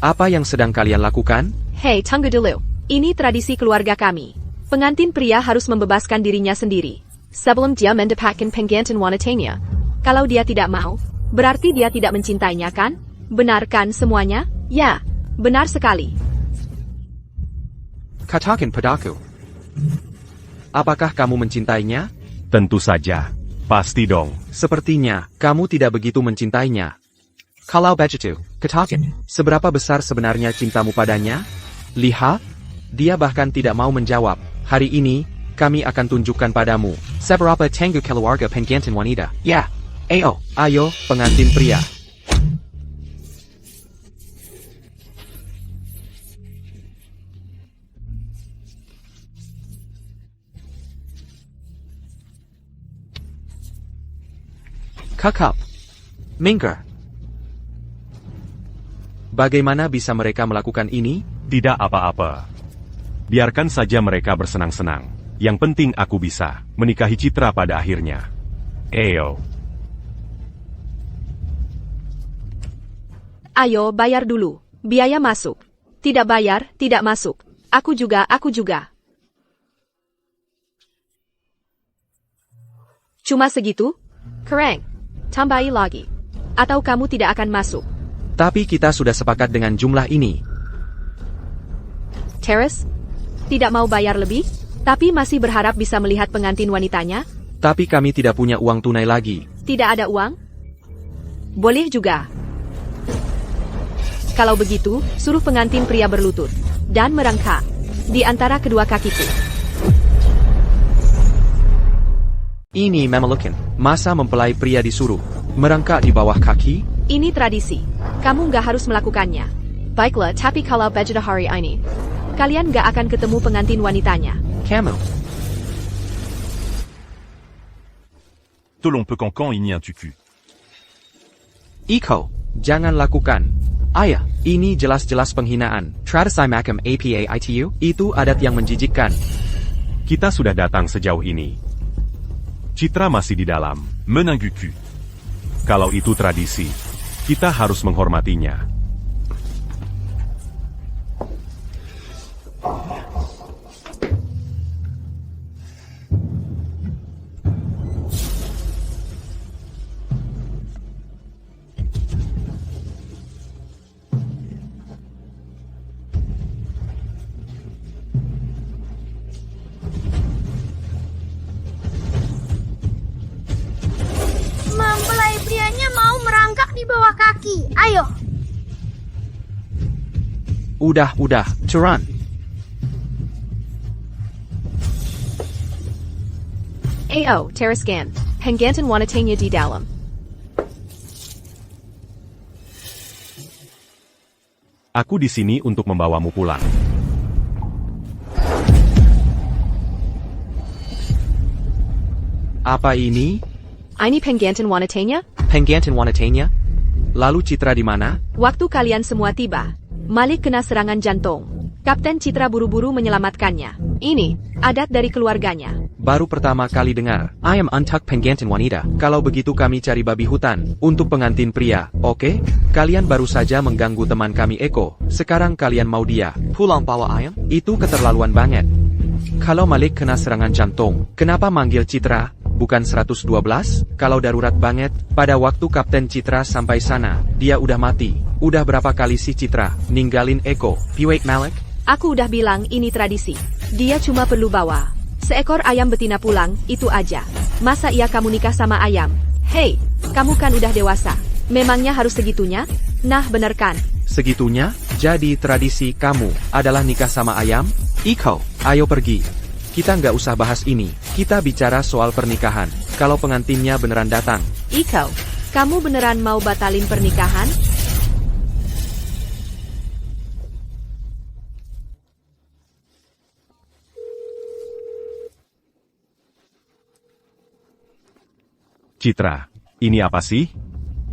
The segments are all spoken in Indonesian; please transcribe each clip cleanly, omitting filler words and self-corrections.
Apa yang sedang kalian lakukan? Hei, tunggu dulu. Ini tradisi keluarga kami. Pengantin pria harus membebaskan dirinya sendiri sebelum dia mendapatkan pengantin wanitanya. Kalau dia tidak mau, berarti dia tidak mencintainya, kan? Benar kan semuanya? Ya, benar sekali. Katakan padaku. Apakah kamu mencintainya? Tentu saja. Pasti dong. Sepertinya, kamu tidak begitu mencintainya. Kalau begitu, katakan, seberapa besar sebenarnya cintamu padanya? Lihat, dia bahkan tidak mau menjawab. Hari ini, kami akan tunjukkan padamu, seberapa tangguh keluarga pengantin wanita. Ya, ayo, pengantin pria. Kakak, minggir. Bagaimana bisa mereka melakukan ini? Tidak apa-apa. Biarkan saja mereka bersenang-senang. Yang penting aku bisa menikahi Citra pada akhirnya. Ayo, bayar dulu. Biaya masuk. Tidak bayar, tidak masuk. Aku juga. Cuma segitu? Keren. Tambahi lagi. Atau kamu tidak akan masuk? Tapi kita sudah sepakat dengan jumlah ini. Terrace? Tidak mau bayar lebih? Tapi masih berharap bisa melihat pengantin wanitanya? Tapi kami tidak punya uang tunai lagi. Tidak ada uang? Boleh juga. Kalau begitu, suruh pengantin pria berlutut dan merangkak di antara kedua kakiku. Ini memalukan. Masa mempelai pria disuruh merangkak di bawah kaki? Ini tradisi. Kamu nggak harus melakukannya. Baiklah, tapi kalau pada hari ini, kalian nggak akan ketemu pengantin wanitanya. Kamu. Tolong pekankan ini un tuku. Iko, jangan lakukan. Ayah, ini jelas-jelas penghinaan. Tradisi makam APAITU, itu adat yang menjijikkan. Kita sudah datang sejauh ini. Citra masih di dalam, menangguku. Kalau itu tradisi, kita harus menghormatinya. Mempelai prianya mau merangkak di bawah kaki. Ayo. Udah, turun. Teraskan. Pengantin wanitanya di dalam. Aku di sini untuk membawamu pulang. Apa ini? Ini pengantin wanitanya? Pengantin wanitanya? Lalu Citra di mana? Waktu kalian semua tiba, Malik kena serangan jantung. Kapten Citra buru-buru menyelamatkannya. Ini adat dari keluarganya. Baru pertama kali dengar. Ayam antak pengantin wanita. Kalau begitu kami cari babi hutan untuk pengantin pria, oke? Kalian baru saja mengganggu teman kami Eko. Sekarang kalian mau dia pulang bawa ayam? Itu keterlaluan banget. Kalau Malik kena serangan jantung, kenapa manggil Citra? Bukan 112? Kalau darurat banget, pada waktu Kapten Citra sampai sana, dia udah mati. Udah berapa kali sih Citra ninggalin Eko? Piwek Malik? Aku udah bilang ini tradisi. Dia cuma perlu bawa seekor ayam betina pulang, itu aja. Masa iya kamu nikah sama ayam? Hei, kamu kan udah dewasa. Memangnya harus segitunya? Nah, bener kan? Segitunya? Jadi tradisi kamu adalah nikah sama ayam? Iko, ayo pergi. Kita nggak usah bahas ini. Kita bicara soal pernikahan. Kalau pengantinnya beneran datang. Iko, kamu beneran mau batalin pernikahan? Citra, ini apa sih?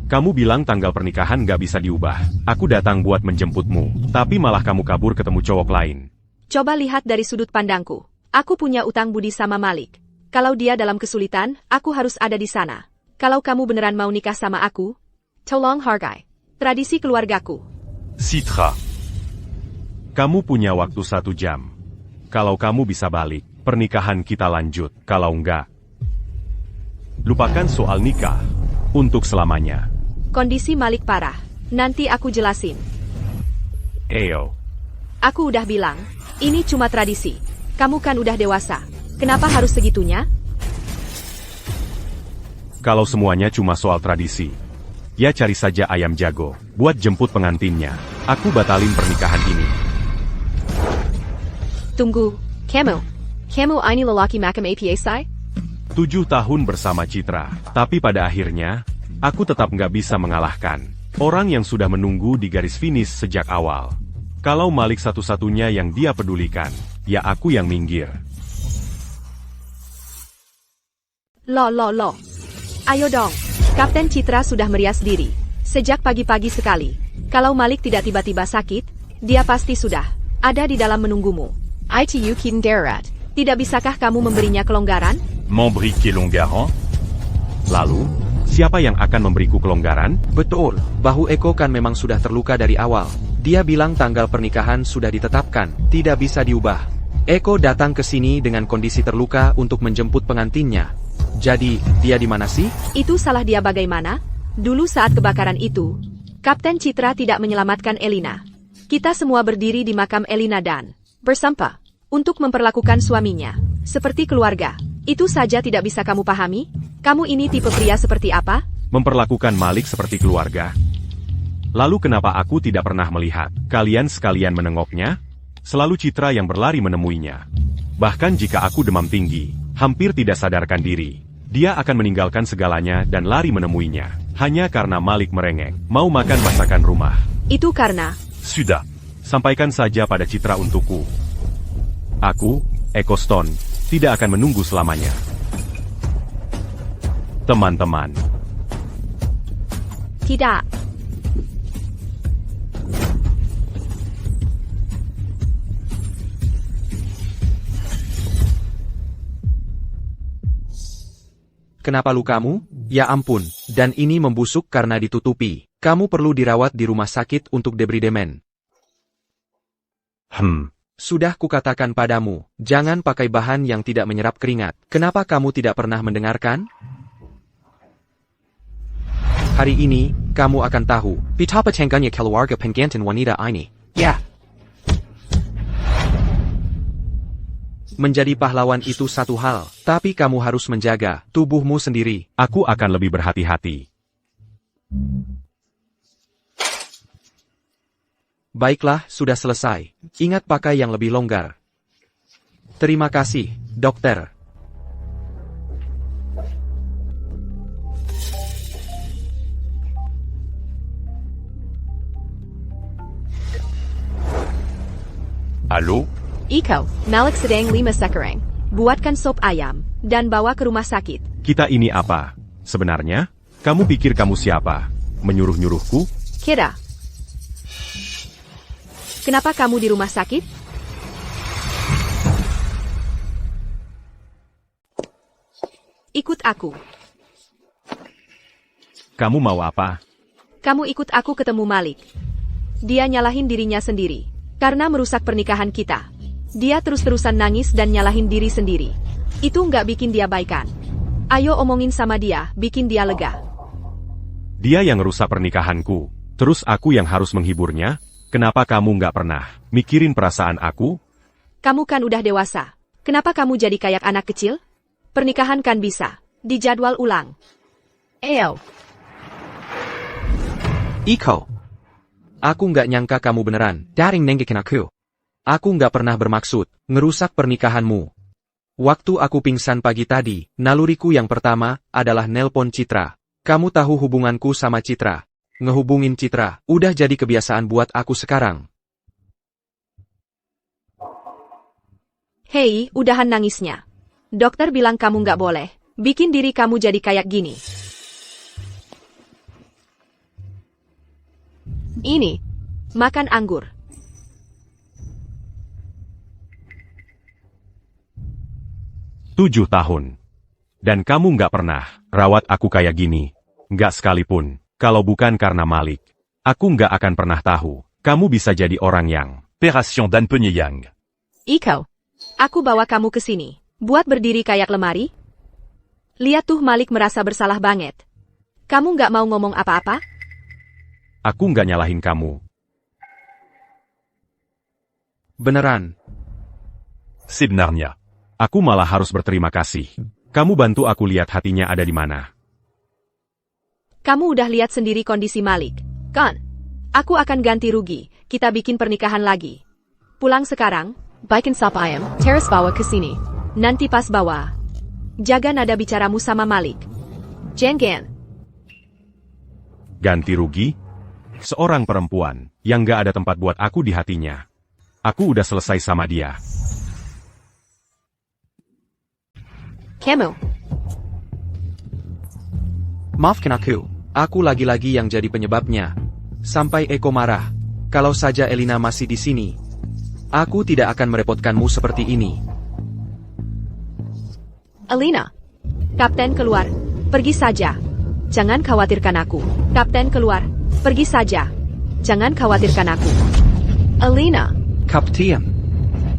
Kamu bilang tanggal pernikahan gak bisa diubah. Aku datang buat menjemputmu, tapi malah kamu kabur ketemu cowok lain. Coba lihat dari sudut pandangku. Aku punya utang budi sama Malik. Kalau dia dalam kesulitan, aku harus ada di sana. Kalau kamu beneran mau nikah sama aku, tolong hargai tradisi keluargaku. Citra. Kamu punya waktu 1 jam. Kalau kamu bisa balik, pernikahan kita lanjut. Kalau enggak, lupakan soal nikah. Untuk selamanya. Kondisi Malik parah. Nanti aku jelasin. Eyo. Aku udah bilang, ini cuma tradisi. Kamu kan udah dewasa. Kenapa harus segitunya? Kalau semuanya cuma soal tradisi, ya cari saja ayam jago buat jemput pengantinnya. Aku batalin pernikahan ini. Tunggu, Kamu ini lelaki makam APSI? 7 tahun bersama Citra, tapi pada akhirnya, aku tetap nggak bisa mengalahkan orang yang sudah menunggu di garis finish sejak awal. Kalau Malik satu-satunya yang dia pedulikan, ya aku yang minggir. Lo. Ayo dong, Kapten Citra sudah merias diri. Sejak pagi-pagi sekali. Kalau Malik tidak tiba-tiba sakit, dia pasti sudah ada di dalam menunggumu. ITU Kin Darat, tidak bisakah kamu memberinya kelonggaran? Memberi kelonggaran? Lalu, siapa yang akan memberiku kelonggaran? Betul, bahu Eko kan memang sudah terluka dari awal. Dia bilang tanggal pernikahan sudah ditetapkan, tidak bisa diubah. Eko datang ke sini dengan kondisi terluka untuk menjemput pengantinnya. Jadi, dia di mana sih? Itu salah dia bagaimana? Dulu saat kebakaran itu, Kapten Citra tidak menyelamatkan Elina. Kita semua berdiri di makam Elina dan bersampa untuk memperlakukan suaminya seperti keluarga. Itu saja tidak bisa kamu pahami? Kamu ini tipe pria seperti apa? Memperlakukan Malik seperti keluarga. Lalu kenapa aku tidak pernah melihat kalian sekalian menengoknya? Selalu Citra yang berlari menemuinya. Bahkan jika aku demam tinggi, hampir tidak sadarkan diri, dia akan meninggalkan segalanya dan lari menemuinya. Hanya karena Malik merengek, mau makan masakan rumah. Itu karena... Sudah, sampaikan saja pada Citra untukku. Aku, Eko Stone, tidak akan menunggu selamanya. Teman-teman. Tidak. Kenapa lukamu? Ya ampun, dan ini membusuk karena ditutupi. Kamu perlu dirawat di rumah sakit untuk debridemen. Sudah kukatakan padamu, jangan pakai bahan yang tidak menyerap keringat. Kenapa kamu tidak pernah mendengarkan? Hari ini, kamu akan tahu. Betapa cengganya keluarga penggantin wanita ini. Ya. Menjadi pahlawan itu satu hal, tapi kamu harus menjaga tubuhmu sendiri. Aku akan lebih berhati-hati. Baiklah, sudah selesai. Ingat pakai yang lebih longgar. Terima kasih, dokter. Halo? Iko, Malik sedang 5 sekarang. Buatkan sop ayam, dan bawa ke rumah sakit. Kita ini apa? Sebenarnya, kamu pikir kamu siapa? Menyuruh-nyuruhku? Kira. Kenapa kamu di rumah sakit? Ikut aku. Kamu mau apa? Kamu ikut aku ketemu Malik. Dia nyalahin dirinya sendiri. Karena merusak pernikahan kita. Dia terus-terusan nangis dan nyalahin diri sendiri. Itu nggak bikin dia baikan. Ayo omongin sama dia, bikin dia lega. Dia yang rusak pernikahanku. Terus aku yang harus menghiburnya? Kenapa kamu nggak pernah mikirin perasaan aku? Kamu kan udah dewasa. Kenapa kamu jadi kayak anak kecil? Pernikahan kan bisa dijadwal ulang. Eyo. Iko. Aku nggak nyangka kamu beneran daring nenggekin aku. Aku nggak pernah bermaksud ngerusak pernikahanmu. Waktu aku pingsan pagi tadi, naluriku yang pertama adalah nelpon Citra. Kamu tahu hubunganku sama Citra. Ngehubungin Citra, udah jadi kebiasaan buat aku sekarang. Hei, udahan nangisnya. Dokter bilang kamu nggak boleh bikin diri kamu jadi kayak gini. Ini, makan anggur. Tujuh tahun. Dan kamu nggak pernah rawat aku kayak gini. Nggak sekalipun. Kalau bukan karena Malik, aku nggak akan pernah tahu Kamu bisa jadi orang yang Opération Dan Penyayang. Iko, aku bawa kamu ke sini. Buat berdiri kayak lemari? Lihat tuh Malik merasa bersalah banget. Kamu nggak mau ngomong apa-apa? aku nggak nyalahin kamu. Beneran. Sebenarnya. Aku malah harus berterima kasih. Kamu bantu aku lihat hatinya ada di mana. Kamu udah lihat sendiri kondisi Malik, kan? Aku akan ganti rugi, kita bikin pernikahan lagi. Pulang sekarang, baikin sop ayam, terus bawa ke sini. Nanti pas bawa. Jaga nada bicaramu sama Malik. Jangan. Ganti rugi? Seorang perempuan yang nggak ada tempat buat aku di hatinya. Aku udah selesai sama dia. Kamu. Maafkan aku lagi-lagi yang jadi penyebabnya. Sampai Eko marah. Kalau saja Elina masih di sini, aku tidak akan merepotkanmu seperti ini. Elina. Kapten keluar. Pergi saja. Jangan khawatirkan aku. Kapten keluar. Pergi saja. Jangan khawatirkan aku. Elina. Kapten,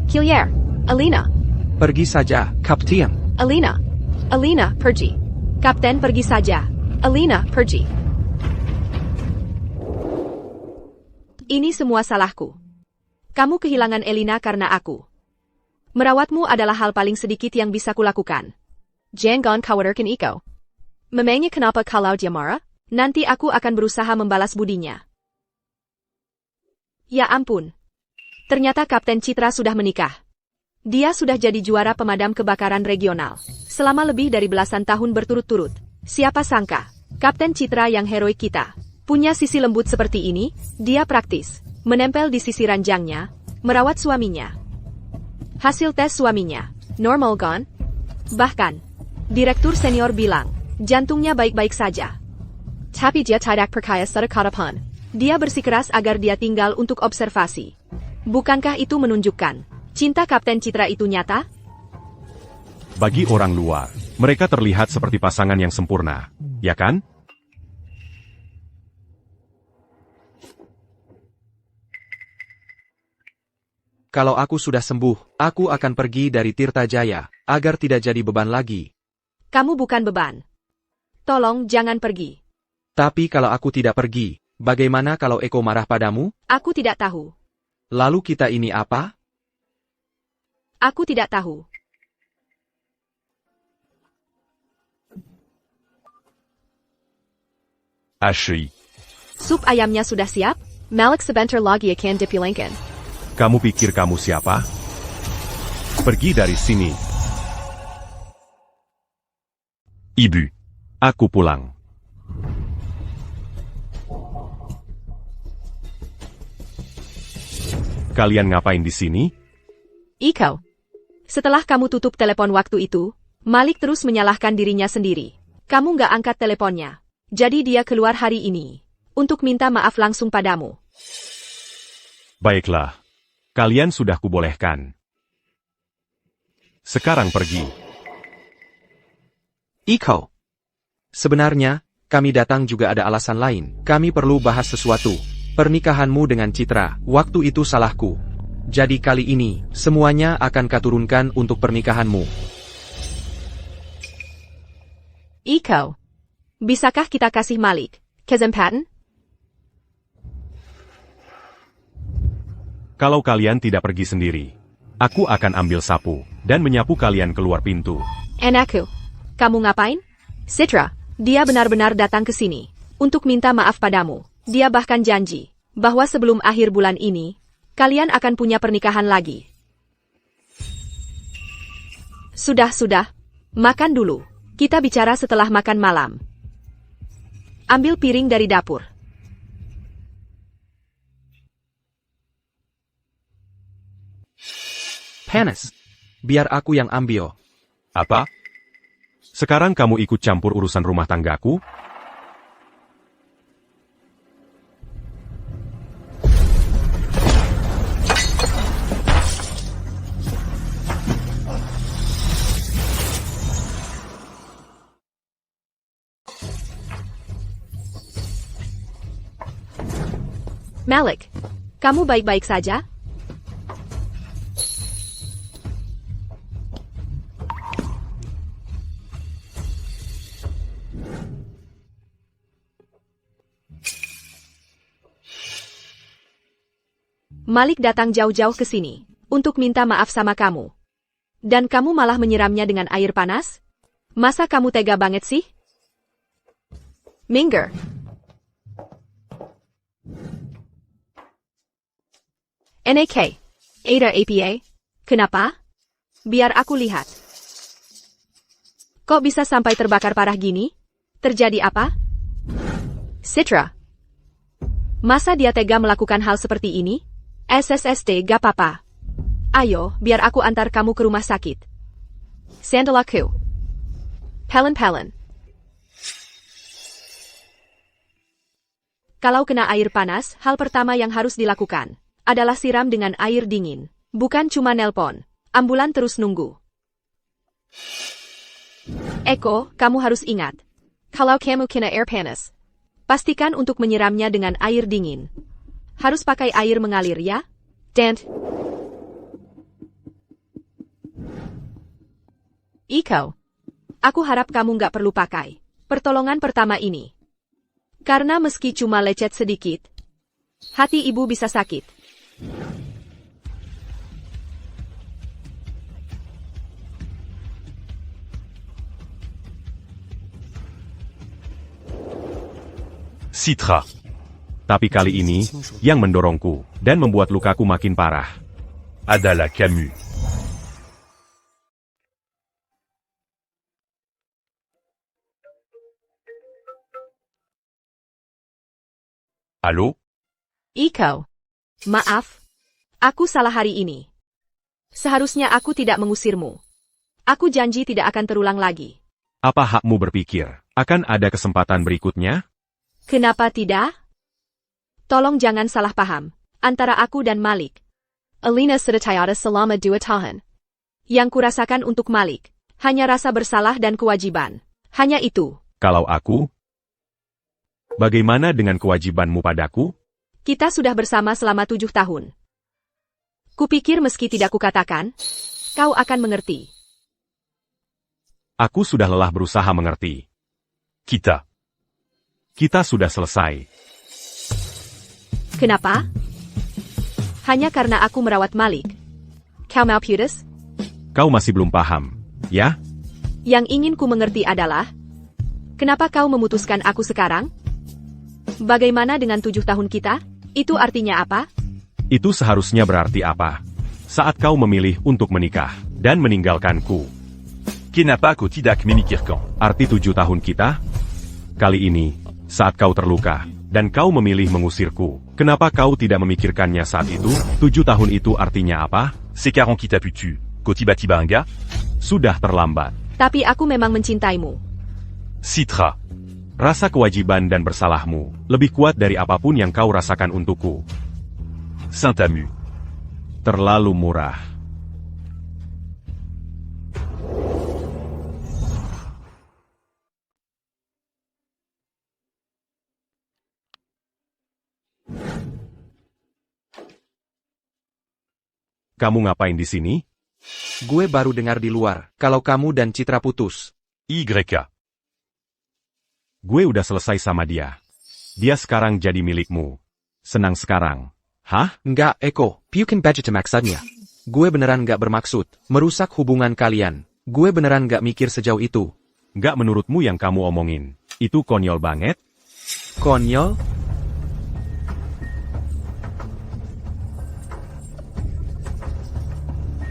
Killier. Elina. pergi saja, Kapten. Elina. Elina, pergi. Kapten pergi saja. Elina, pergi. Ini semua salahku. Kamu kehilangan Elina karena aku. Merawatmu adalah hal paling sedikit yang bisa kulakukan. Jangan khawatirkan Iko. Memangnya kenapa kalau dia marah? Nanti aku akan berusaha membalas budinya. Ya ampun. Ternyata Kapten Citra sudah menikah. Dia sudah jadi juara pemadam kebakaran regional. Selama lebih dari belasan tahun berturut-turut. Siapa sangka, Kapten Citra yang heroik kita, punya sisi lembut seperti ini. Dia praktis, menempel di sisi ranjangnya, merawat suaminya. Hasil tes suaminya, normal gone? Bahkan, Direktur Senior bilang, jantungnya baik-baik saja. Tapi dia tidak percaya secara karapan. Dia bersikeras agar dia tinggal untuk observasi. Bukankah itu menunjukkan cinta Kapten Citra itu nyata? Bagi orang luar, mereka terlihat seperti pasangan yang sempurna, ya kan? Kalau aku sudah sembuh, aku akan pergi dari Tirta Jaya, agar tidak jadi beban lagi. Kamu bukan beban. Tolong jangan pergi. Tapi kalau aku tidak pergi, bagaimana kalau Eko marah padamu? Aku tidak tahu. Lalu kita ini apa? Aku tidak tahu. Ashley. Sup ayamnya sudah siap? Malik sebentar lagi akan dipilangkan. Kamu pikir kamu siapa? Pergi dari sini. Ibu. Aku pulang. Kalian ngapain di sini? Iko. Setelah kamu tutup telepon waktu itu, Malik terus menyalahkan dirinya sendiri. Kamu nggak angkat teleponnya. Jadi dia keluar hari ini. Untuk minta maaf langsung padamu. Baiklah. Kalian sudah kubolehkan. Sekarang pergi. Iko. Sebenarnya, kami datang juga ada alasan lain. Kami perlu bahas sesuatu. Pernikahanmu dengan Citra, waktu itu salahku. Jadi kali ini, semuanya akan katurunkan untuk pernikahanmu. Iko. Bisakah kita kasih Malik kesempatan? Kalau kalian tidak pergi sendiri, aku akan ambil sapu dan menyapu kalian keluar pintu. Anakku. Kamu ngapain? Citra, dia benar-benar datang ke sini untuk minta maaf padamu. Dia bahkan janji bahwa sebelum akhir bulan ini, kalian akan punya pernikahan lagi. Sudah. Makan dulu. Kita bicara setelah makan malam. Ambil piring dari dapur. Panas. Biar aku yang ambil. Apa? Sekarang kamu ikut campur urusan rumah tanggaku? Malik, Kamu baik-baik saja? Malik datang jauh-jauh ke sini untuk minta maaf sama kamu. Dan kamu malah menyiramnya dengan air panas? Masa kamu tega banget sih? Minger. NAK. Ada APA. Kenapa? Biar aku lihat. Kok bisa sampai terbakar parah gini? Terjadi apa? Citra. Masa dia tega melakukan hal seperti ini? SSSD gak apa-apa. Ayo, biar aku antar kamu ke rumah sakit. Sandal aku. Pelen. Kalau kena air panas, hal pertama yang harus dilakukan adalah siram dengan air dingin. Bukan cuma nelpon. Ambulan terus nunggu. Eko, kamu harus ingat. Kalau kamu kena air panas, pastikan untuk menyiramnya dengan air dingin. Harus pakai air mengalir ya. Dan Iko, aku harap kamu nggak perlu pakai pertolongan pertama ini. Karena meski cuma lecet sedikit, hati ibu bisa sakit. Citra. Tapi kali ini, yang mendorongku, dan membuat lukaku makin parah. Adala Camus. Allô? Iko, maaf. Aku salah hari ini. Seharusnya aku tidak mengusirmu. Aku janji tidak akan terulang lagi. Apa hakmu berpikir, akan ada kesempatan berikutnya? Kenapa tidak? Tolong jangan salah paham. Antara aku dan Malik. Alina Sedatiada selama 2 tahun. Yang kurasakan untuk Malik, hanya rasa bersalah dan kewajiban. Hanya itu. Kalau aku? Bagaimana dengan kewajibanmu padaku? Kita sudah bersama selama 7 tahun. Kupikir meski tidak kukatakan, kau akan mengerti. Aku sudah lelah berusaha mengerti. Kita sudah selesai. Kenapa? Hanya karena aku merawat Malik. Kau mau putus? Kau masih belum paham, ya? Yang ingin ku mengerti adalah, kenapa kau memutuskan aku sekarang? Bagaimana dengan 7 tahun kita? Itu artinya apa? Itu seharusnya berarti apa? Saat kau memilih untuk menikah, dan meninggalkanku. Kenapa aku tidak memikirkan? Arti 7 tahun kita? Kali ini, saat kau terluka, dan kau memilih mengusirku, kenapa kau tidak memikirkannya saat itu? 7 tahun itu artinya apa? Sekarang kita putu. Kau tiba-tiba enggak? Sudah terlambat. Tapi aku memang mencintaimu. Citra. Rasa kewajiban dan bersalahmu, lebih kuat dari apapun yang kau rasakan untukku. Saint-Amu. Terlalu murah. Kamu ngapain di sini? Gue baru dengar di luar, kalau kamu dan Citra putus. YK. Gue udah selesai sama dia. Dia sekarang jadi milikmu. Senang sekarang. Hah? Nggak, Eko, bukan begitu maksudnya. Gue beneran nggak bermaksud merusak hubungan kalian. Gue beneran nggak mikir sejauh itu. Nggak menurutmu yang kamu omongin. Itu konyol banget. Konyol?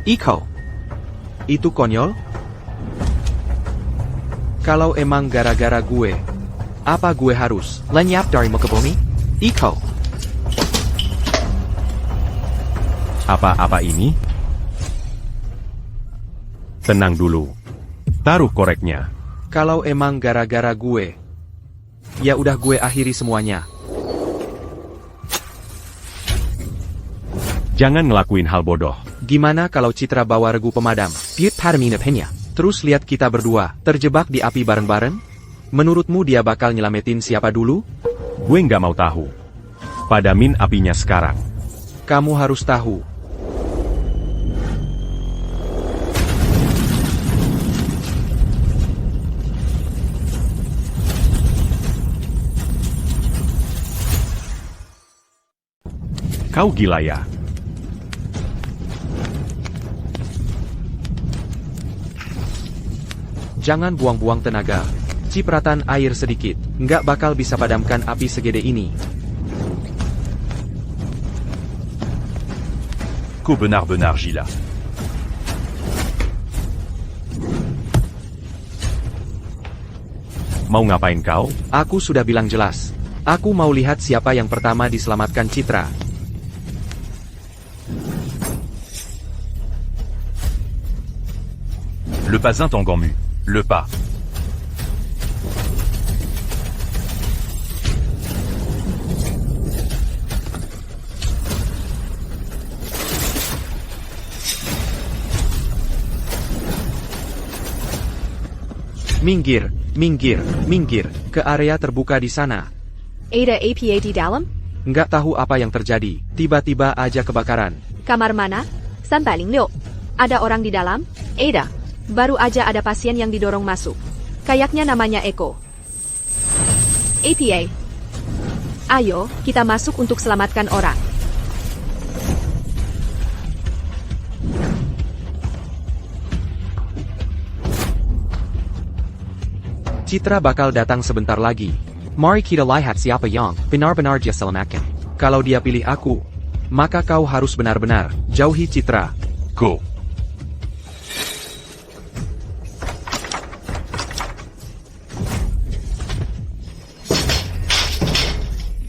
Iko. Itu konyol? Kalau emang gara-gara gue, apa gue harus lenyap dari muka bumi? Iko. Apa-apa ini? Tenang dulu. Taruh koreknya. Kalau emang gara-gara gue, ya udah gue akhiri semuanya. Jangan ngelakuin hal bodoh. Gimana kalau Citra bawa regu pemadam? Piut parmin apenya. Terus lihat kita berdua, terjebak di api bareng-bareng? Menurutmu dia bakal nyelamatin siapa dulu? Gue nggak mau tahu. Padamin apinya sekarang. Kamu harus tahu. Kau gila ya? Jangan buang-buang tenaga. Cipratan air sedikit, nggak bakal bisa padamkan api segede ini. Qu'au Benard Gila. Mau ngapain kau? Aku sudah bilang jelas. Aku mau lihat siapa yang pertama diselamatkan Citra. Le Pasin Tanganmu. Le pas. Minggir, minggir, minggir, ke area terbuka di sana. Ada APA di dalam? Nggak tahu apa yang terjadi, tiba-tiba aja kebakaran. Kamar mana? 306. Ada orang di dalam? Ada. Baru aja ada pasien yang didorong masuk. Kayaknya namanya Eko. APA. Ayo, kita masuk untuk selamatkan orang. Citra bakal datang sebentar lagi. Mari kita lihat siapa yang benar-benar dia selamatkan. Kalau dia pilih aku, maka kau harus benar-benar jauhi Citra. Go.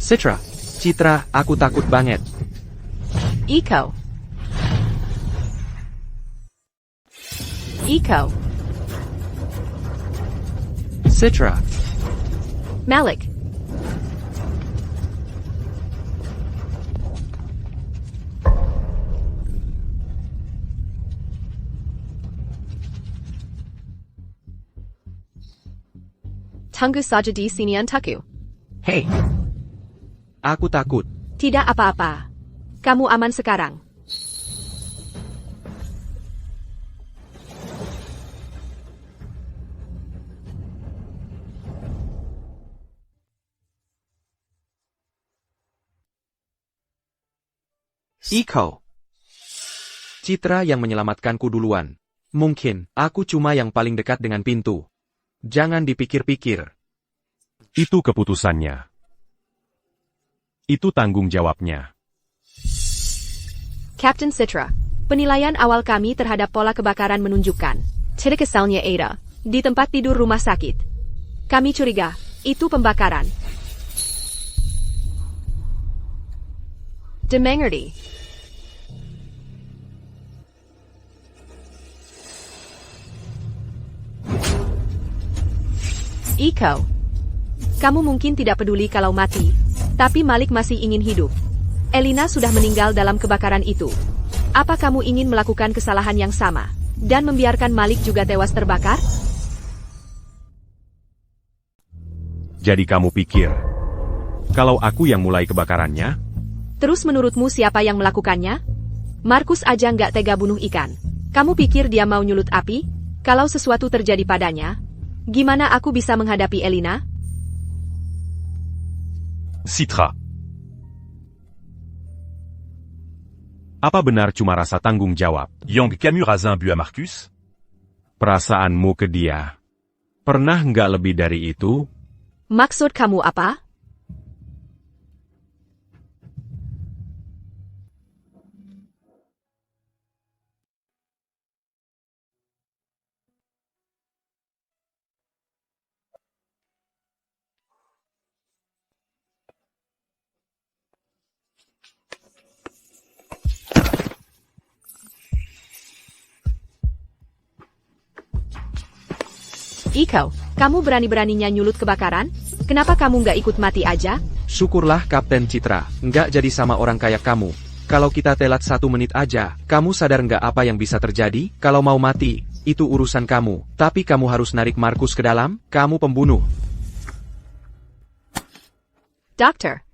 Citra, aku takut banget. Eko. Citra, Malik. Tunggu saja di sini untukku. hey. Aku takut. Tidak apa-apa. Kamu aman sekarang. Eko. Citra yang menyelamatkanku duluan. Mungkin, aku cuma yang paling dekat dengan pintu. Jangan dipikir-pikir. Itu keputusannya. Itu tanggung jawabnya. Captain Citra, penilaian awal kami terhadap pola kebakaran menunjukkan tidak kesalnya Ada di tempat tidur rumah sakit. Kami curiga, itu pembakaran. Dimengerti. Eko, kamu mungkin tidak peduli kalau mati, tapi Malik masih ingin hidup. Elina sudah meninggal dalam kebakaran itu. Apa kamu ingin melakukan kesalahan yang sama, dan membiarkan Malik juga tewas terbakar? Jadi kamu pikir, kalau aku yang mulai kebakarannya? Terus menurutmu siapa yang melakukannya? Markus aja nggak tega bunuh ikan. Kamu pikir dia mau nyulut api? Kalau sesuatu terjadi padanya, gimana aku bisa menghadapi Elina? Citra. Apa benar cuma rasa tanggung jawab? Yang Camus Razin bu à Marcus? Perasaanmu ke dia? Pernah nggak lebih dari itu? Maksud kamu apa? Eko, kamu berani-beraninya nyulut kebakaran? Kenapa kamu nggak ikut mati aja? Syukurlah Kapten Citra, nggak jadi sama orang kayak kamu. Kalau kita telat 1 menit aja, kamu sadar nggak apa yang bisa terjadi? Kalau mau mati, itu urusan kamu. Tapi kamu harus narik Markus ke dalam, kamu pembunuh. Dokter,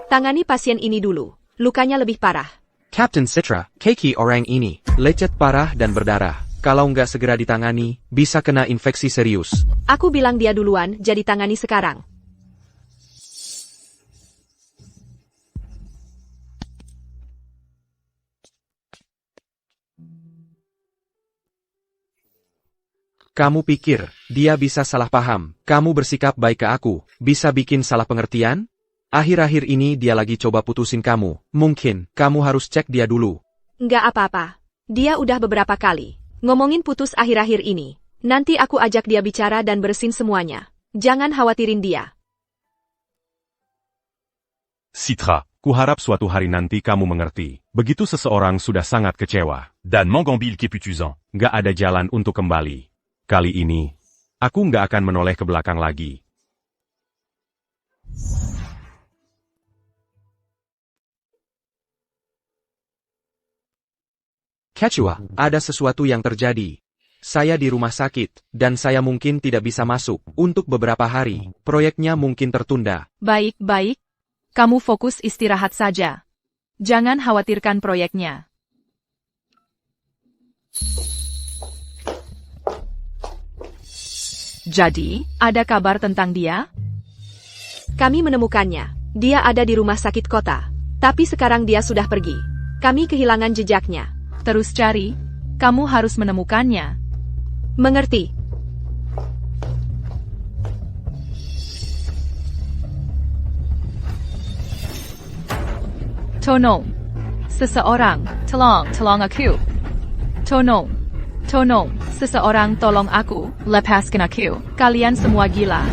tangani pasien ini dulu. Lukanya lebih parah. Captain Citra, kaki orang ini, lecet parah dan berdarah. Kalau nggak segera ditangani, bisa kena infeksi serius. Aku bilang dia duluan, jadi tangani sekarang. Kamu pikir, dia bisa salah paham, kamu bersikap baik ke aku, bisa bikin salah pengertian? Akhir-akhir ini dia lagi coba putusin kamu, mungkin, kamu harus cek dia dulu. Nggak apa-apa. Dia udah beberapa kali ngomongin putus akhir-akhir ini. Nanti aku ajak dia bicara dan beresin semuanya. Jangan khawatirin dia. Citra, kuharap suatu hari nanti kamu mengerti. Begitu seseorang sudah sangat kecewa, Dan Mangambil Képutuzan. nggak ada jalan untuk kembali. Kali ini, aku nggak akan menoleh ke belakang lagi. Quechua, ada sesuatu yang terjadi. Saya di rumah sakit, dan saya mungkin tidak bisa masuk untuk beberapa hari. Proyeknya mungkin tertunda. Baik-baik. Kamu fokus istirahat saja. Jangan khawatirkan proyeknya. Jadi, ada kabar tentang dia? Kami menemukannya. Dia ada di rumah sakit kota. Tapi sekarang dia sudah pergi. Kami kehilangan jejaknya. Terus cari. Kamu harus menemukannya. Mengerti? Tolong. Seseorang, tolong aku. Tolong. Seseorang tolong aku, lepaskan aku. Kalian semua gila.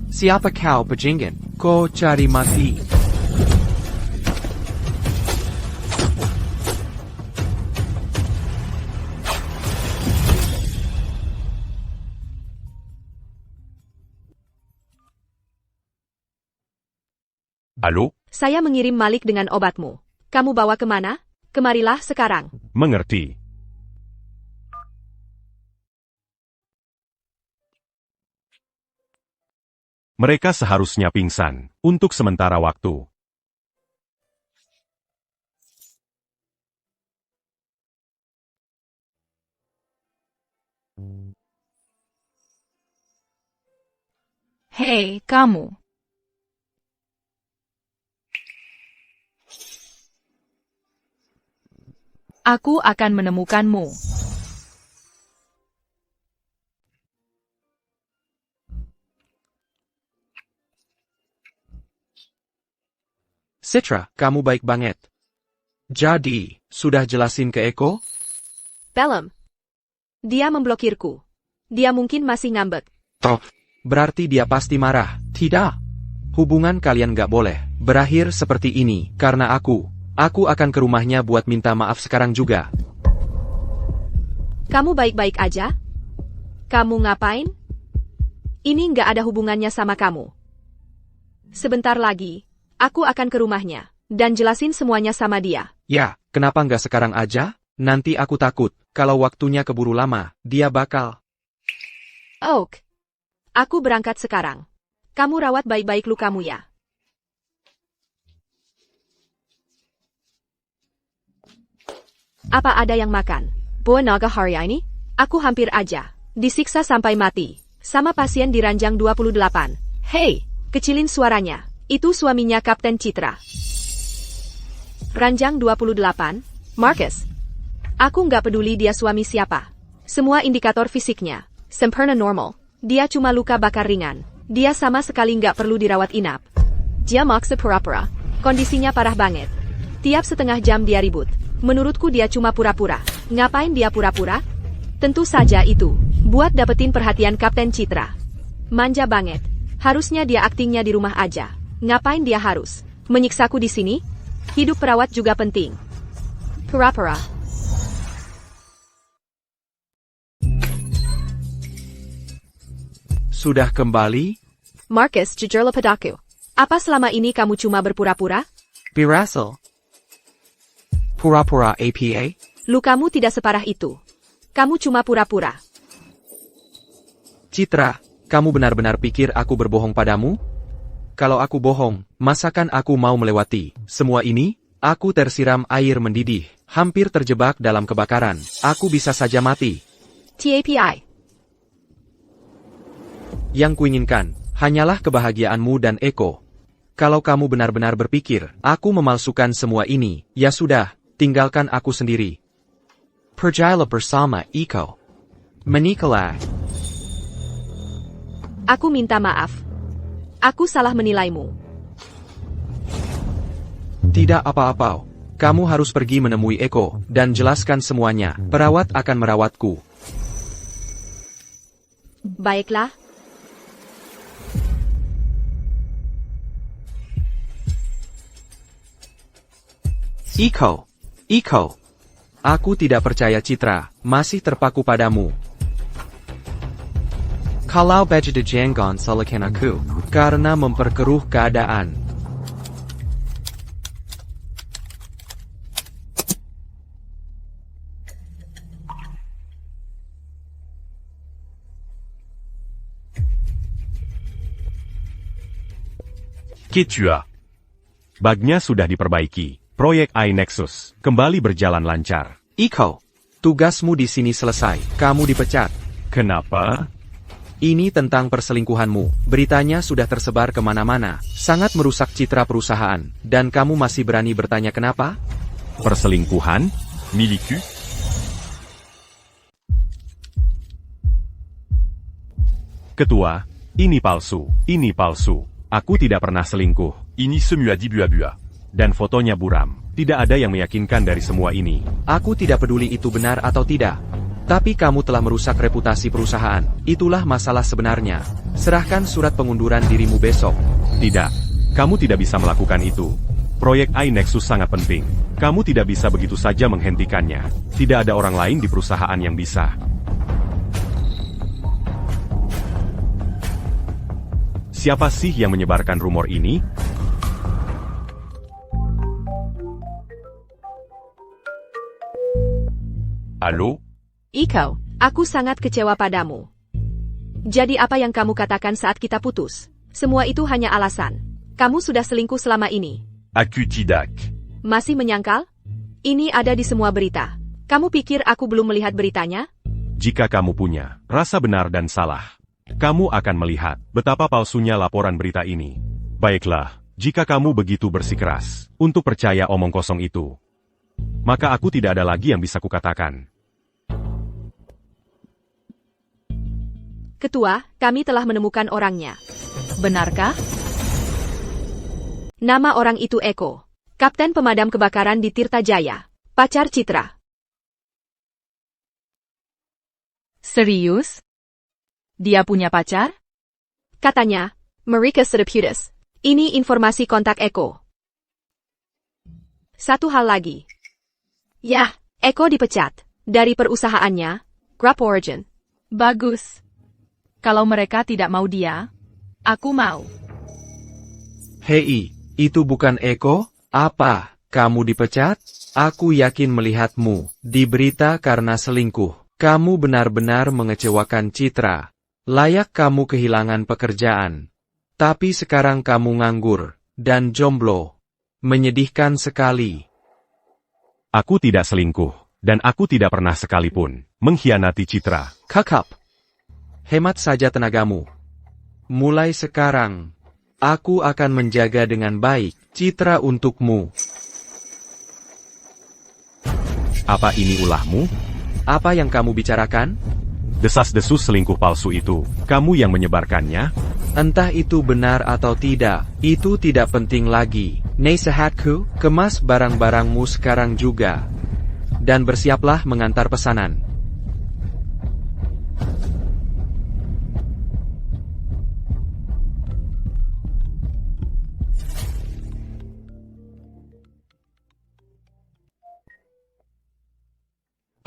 Siapa kau, bajingan? Kau cari mati. Allô? Saya mengirim Malik dengan obatmu. Kamu bawa kemana? Kemarilah sekarang. Mengerti. Mereka seharusnya pingsan, untuk sementara waktu. Hei, kamu. Aku akan menemukanmu. Citra, kamu baik banget. Jadi, sudah jelasin ke Eko? Belum. Dia memblokirku. Dia mungkin masih ngambek. Toh, berarti dia pasti marah. Tidak. Hubungan kalian gak boleh berakhir seperti ini, karena aku akan ke rumahnya buat minta maaf sekarang juga. Kamu baik-baik aja? Kamu ngapain? Ini nggak ada hubungannya sama kamu. Sebentar lagi, aku akan ke rumahnya, dan jelasin semuanya sama dia. Ya, kenapa nggak sekarang aja? Nanti aku takut, kalau waktunya keburu lama, dia bakal... Oak. Aku berangkat sekarang. Kamu rawat baik-baik lukamu ya. Apa ada yang makan? Buah naga hari ini? Aku hampir aja disiksa sampai mati. Sama pasien di ranjang 28. Hei, kecilin suaranya. Itu suaminya Kapten Citra. Ranjang 28, Marcus. Aku nggak peduli dia suami siapa. Semua indikator fisiknya sempurna normal. Dia cuma luka bakar ringan. Dia sama sekali nggak perlu dirawat inap. Dia maksa pura-pura. Kondisinya parah banget. Tiap setengah jam dia ribut. Menurutku dia cuma pura-pura. Ngapain dia pura-pura? Tentu saja itu buat dapetin perhatian Kapten Citra. Manja banget. Harusnya dia aktingnya di rumah aja. Ngapain dia harus menyiksaku di sini? Hidup perawat juga penting. Pura-pura. Sudah kembali? Marcus, jujurlah padaku. Apa selama ini kamu cuma berpura-pura? Birasel. Pura-pura APA? Lukamu tidak separah itu. Kamu cuma pura-pura. Citra, kamu benar-benar pikir aku berbohong padamu? kalau aku bohong, masakan aku mau melewati semua ini? Aku tersiram air mendidih, hampir terjebak dalam kebakaran. Aku bisa saja mati. TAPI. Yang kuinginkan, hanyalah kebahagiaanmu dan Eko. Kalau kamu benar-benar berpikir, aku memalsukan semua ini, ya sudah, tinggalkan aku sendiri. Percayalah bersama Eko. Menikahlah. Aku minta maaf. Aku salah menilaimu. Tidak apa-apa. Kamu harus pergi menemui Eko, dan jelaskan semuanya. Perawat akan merawatku. Baiklah. Eko. Aku tidak percaya Citra, masih terpaku padamu. Kalau baju jenggon salahkan aku, karena memperkeruh keadaan. Qui tu as? Bugnya sudah diperbaiki. Proyek iNexus kembali berjalan lancar. Eko, tugasmu di sini selesai. Kamu dipecat. Kenapa? Ini tentang perselingkuhanmu. Beritanya sudah tersebar kemana-mana. Sangat merusak citra perusahaan. Dan kamu masih berani bertanya kenapa? Perselingkuhan? Milicu? Ketua, ini palsu. Ini palsu. Aku tidak pernah selingkuh. Ini semua dibua-bua. Dan fotonya buram. Tidak ada yang meyakinkan dari semua ini. Aku tidak peduli itu benar atau tidak. Tapi kamu telah merusak reputasi perusahaan. Itulah masalah sebenarnya. Serahkan surat pengunduran dirimu besok. Tidak. Kamu tidak bisa melakukan itu. Proyek iNexus sangat penting. Kamu tidak bisa begitu saja menghentikannya. Tidak ada orang lain di perusahaan yang bisa. Siapa sih yang menyebarkan rumor ini? Halo? Eko, aku sangat kecewa padamu. Jadi apa yang kamu katakan saat kita putus? Semua itu hanya alasan. Kamu sudah selingkuh selama ini. Aku tidak. Masih menyangkal? Ini ada di semua berita. Kamu pikir aku belum melihat beritanya? Jika kamu punya rasa benar dan salah, kamu akan melihat betapa palsunya laporan berita ini. Baiklah, jika kamu begitu bersikeras untuk percaya omong kosong itu, maka aku tidak ada lagi yang bisa kukatakan. Ketua, kami telah menemukan orangnya. Benarkah? Nama orang itu Eko. Kapten pemadam kebakaran di Tirta Jaya. Pacar Citra. Serius? Dia punya pacar? Katanya, Marika Sedeputus. Ini informasi kontak Eko. Satu hal lagi. Yah, Eko dipecat. Dari perusahaannya, Grab Origin. Bagus. Kalau mereka tidak mau dia, aku mau. Hei, itu bukan Eko? Apa, kamu dipecat? Aku yakin melihatmu di berita karena selingkuh. Kamu benar-benar mengecewakan Citra. Layak kamu kehilangan pekerjaan. Tapi sekarang kamu nganggur dan jomblo. Menyedihkan sekali. Aku tidak selingkuh, dan aku tidak pernah sekalipun mengkhianati Citra. Kakap. Hemat saja tenagamu. Mulai sekarang, aku akan menjaga dengan baik Citra untukmu. Apa ini ulahmu? Apa yang kamu bicarakan? Desas-desus selingkuh palsu itu, kamu yang menyebarkannya? Entah itu benar atau tidak, itu tidak penting lagi. Nasihatku, kemas barang-barangmu sekarang juga. Dan bersiaplah mengantar pesanan.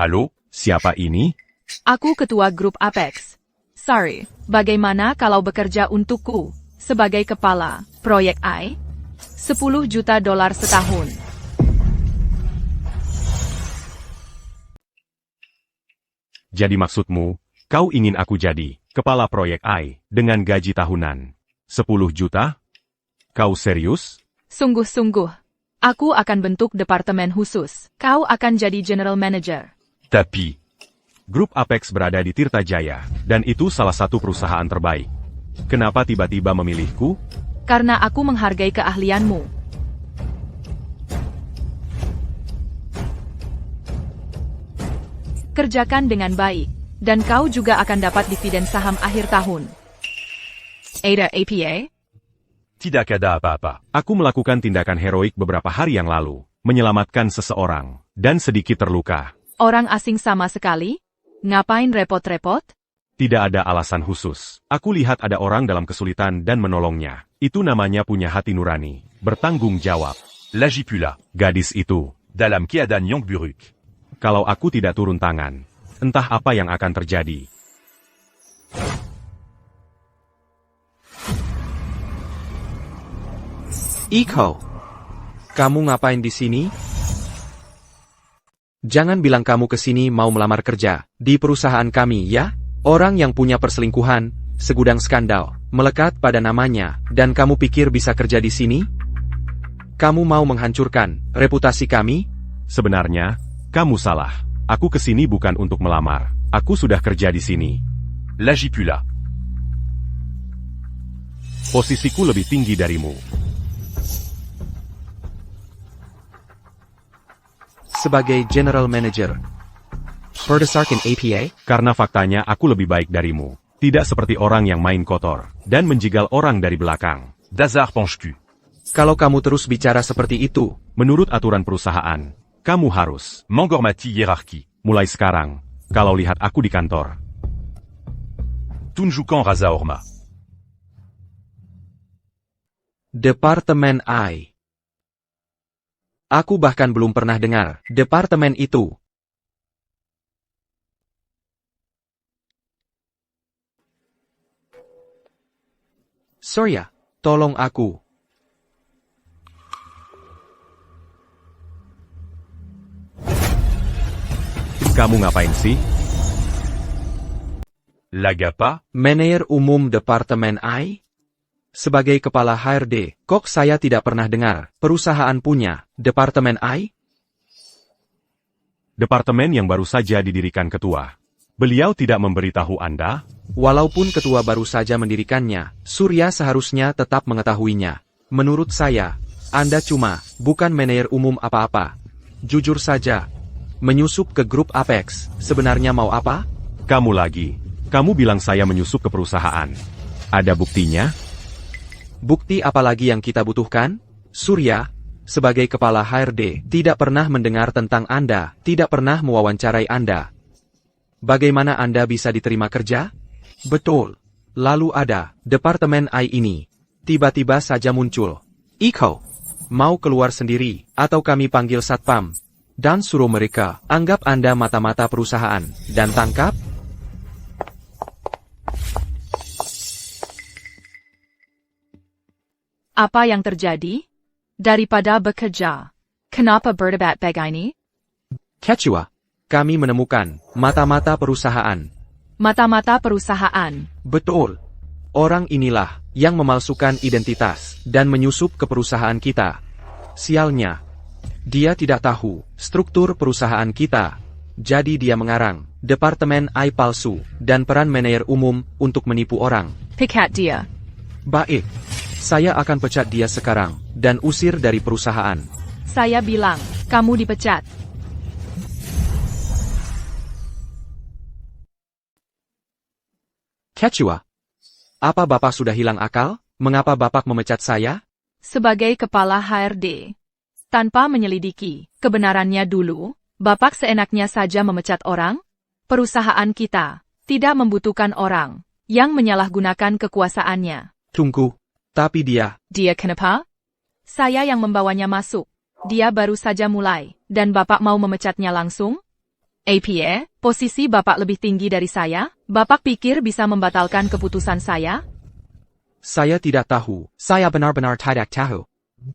Halo, siapa ini? Aku ketua grup Apex. Sorry, bagaimana kalau bekerja untukku sebagai kepala proyek I? $10 juta setahun. Jadi maksudmu, kau ingin aku jadi kepala proyek I dengan gaji tahunan 10 juta? Kau serius? Sungguh-sungguh. Aku akan bentuk departemen khusus. Kau akan jadi general manager. Tapi, Grup Apex berada di Tirta Jaya, dan itu salah satu perusahaan terbaik. Kenapa tiba-tiba memilihku? Karena aku menghargai keahlianmu. Kerjakan dengan baik, dan kau juga akan dapat dividen saham akhir tahun. Ada APA? tidak ada apa-apa. Aku melakukan tindakan heroik beberapa hari yang lalu, menyelamatkan seseorang, dan sedikit terluka. Orang asing sama sekali? Ngapain repot-repot? Tidak ada alasan khusus. Aku lihat ada orang dalam kesulitan dan menolongnya. Itu namanya punya hati nurani. Bertanggung jawab. L'agis plus là. Gadis itu. Dalam keadaan yang buruk. Kalau aku tidak turun tangan, entah apa yang akan terjadi. Iko, kamu ngapain di sini? Jangan bilang kamu ke sini mau melamar kerja di perusahaan kami ya? Orang yang punya perselingkuhan, segudang skandal, melekat pada namanya, dan kamu pikir bisa kerja di sini? Kamu mau menghancurkan reputasi kami? Sebenarnya, kamu salah. Aku ke sini bukan untuk melamar. Aku sudah kerja di sini. L'agis plus là. Posisiku lebih tinggi darimu. Sebagai General Manager. Berdasarkan APA? Karena faktanya aku lebih baik darimu. Tidak seperti orang yang main kotor, dan menjigal orang dari belakang. Dazar penche-cul. Kalau kamu terus bicara seperti itu, Menurut aturan perusahaan, kamu harus. Mangormati hiérarchie. Mulai sekarang, kalau lihat aku di kantor, Tunjukkan Raza Orma. Departemen I. Aku bahkan belum pernah dengar departemen itu. Surya, tolong aku. kamu ngapain sih? L'agapa. Manajer Umum Departemen I? Sebagai kepala HRD, kok saya tidak pernah dengar perusahaan punya Departemen I? Departemen yang baru saja didirikan ketua. Beliau tidak memberitahu Anda? Walaupun ketua baru saja mendirikannya, Surya seharusnya tetap mengetahuinya. Menurut saya, Anda cuma bukan manajer umum apa-apa. Jujur saja, menyusup ke grup Apex, sebenarnya mau apa? Kamu lagi. Kamu bilang saya menyusup ke perusahaan. Ada buktinya? Bukti apa lagi yang kita butuhkan? Surya, sebagai kepala HRD, tidak pernah mendengar tentang Anda, tidak pernah mewawancarai Anda. Bagaimana Anda bisa diterima kerja? Betul. Lalu ada Departemen I ini. Tiba-tiba saja muncul. Iko, mau keluar sendiri, atau kami panggil Satpam, dan suruh mereka anggap Anda mata-mata perusahaan, dan tangkap? Apa yang terjadi? Daripada bekerja, kenapa berdebat begini? Ketua, kami menemukan mata-mata perusahaan. Mata-mata perusahaan. Betul. Orang inilah yang memalsukan identitas dan menyusup ke perusahaan kita. Sialnya, dia tidak tahu struktur perusahaan kita. Jadi dia mengarang Departemen I palsu dan peran manajer umum untuk menipu orang. Pikat dia. Baik, saya akan pecat dia sekarang dan usir dari perusahaan. Saya bilang, kamu dipecat. Ketua, apa Bapak sudah hilang akal? Mengapa Bapak memecat saya? Sebagai kepala HRD. Tanpa menyelidiki kebenarannya dulu, Bapak seenaknya saja memecat orang? Perusahaan kita tidak membutuhkan orang yang menyalahgunakan kekuasaannya. Tunggu, tapi dia... Dia kenapa? Saya yang membawanya masuk. Dia baru saja mulai, dan Bapak mau memecatnya langsung? APA, posisi Bapak lebih tinggi dari saya? Bapak pikir bisa membatalkan keputusan saya? Saya tidak tahu. Saya benar-benar tidak tahu.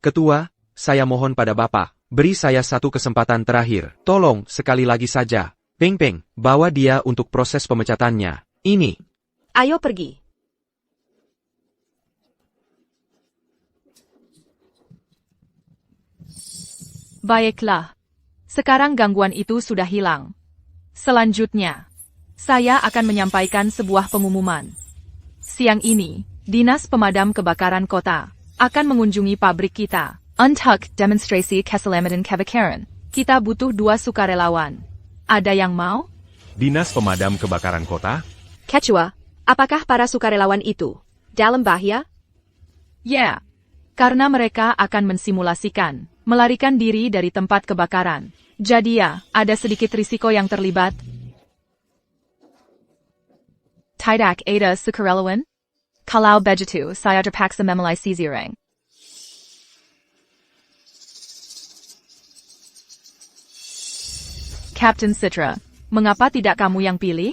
Ketua, saya mohon pada Bapak, beri saya satu kesempatan terakhir. Tolong, sekali lagi saja. Peng Peng, bawa dia untuk proses pemecatannya. Ini. Ayo pergi. Baiklah. Sekarang gangguan itu sudah hilang. Selanjutnya, saya akan menyampaikan sebuah pengumuman. Siang ini, Dinas Pemadam Kebakaran Kota akan mengunjungi pabrik kita. Untuk demonstrasi keselamatan kebakaran, kita butuh 2 sukarelawan. Ada yang mau? Dinas Pemadam Kebakaran Kota? Ketua, apakah para sukarelawan itu dalam bahaya? Ya, karena mereka akan mensimulasikan melarikan diri dari tempat kebakaran. Jadi ya, ada sedikit risiko yang terlibat. Tidak ada sukarelawan? Kalau begitu, saya terpaksa memulai sisireng. Captain Citra, mengapa tidak kamu yang pilih?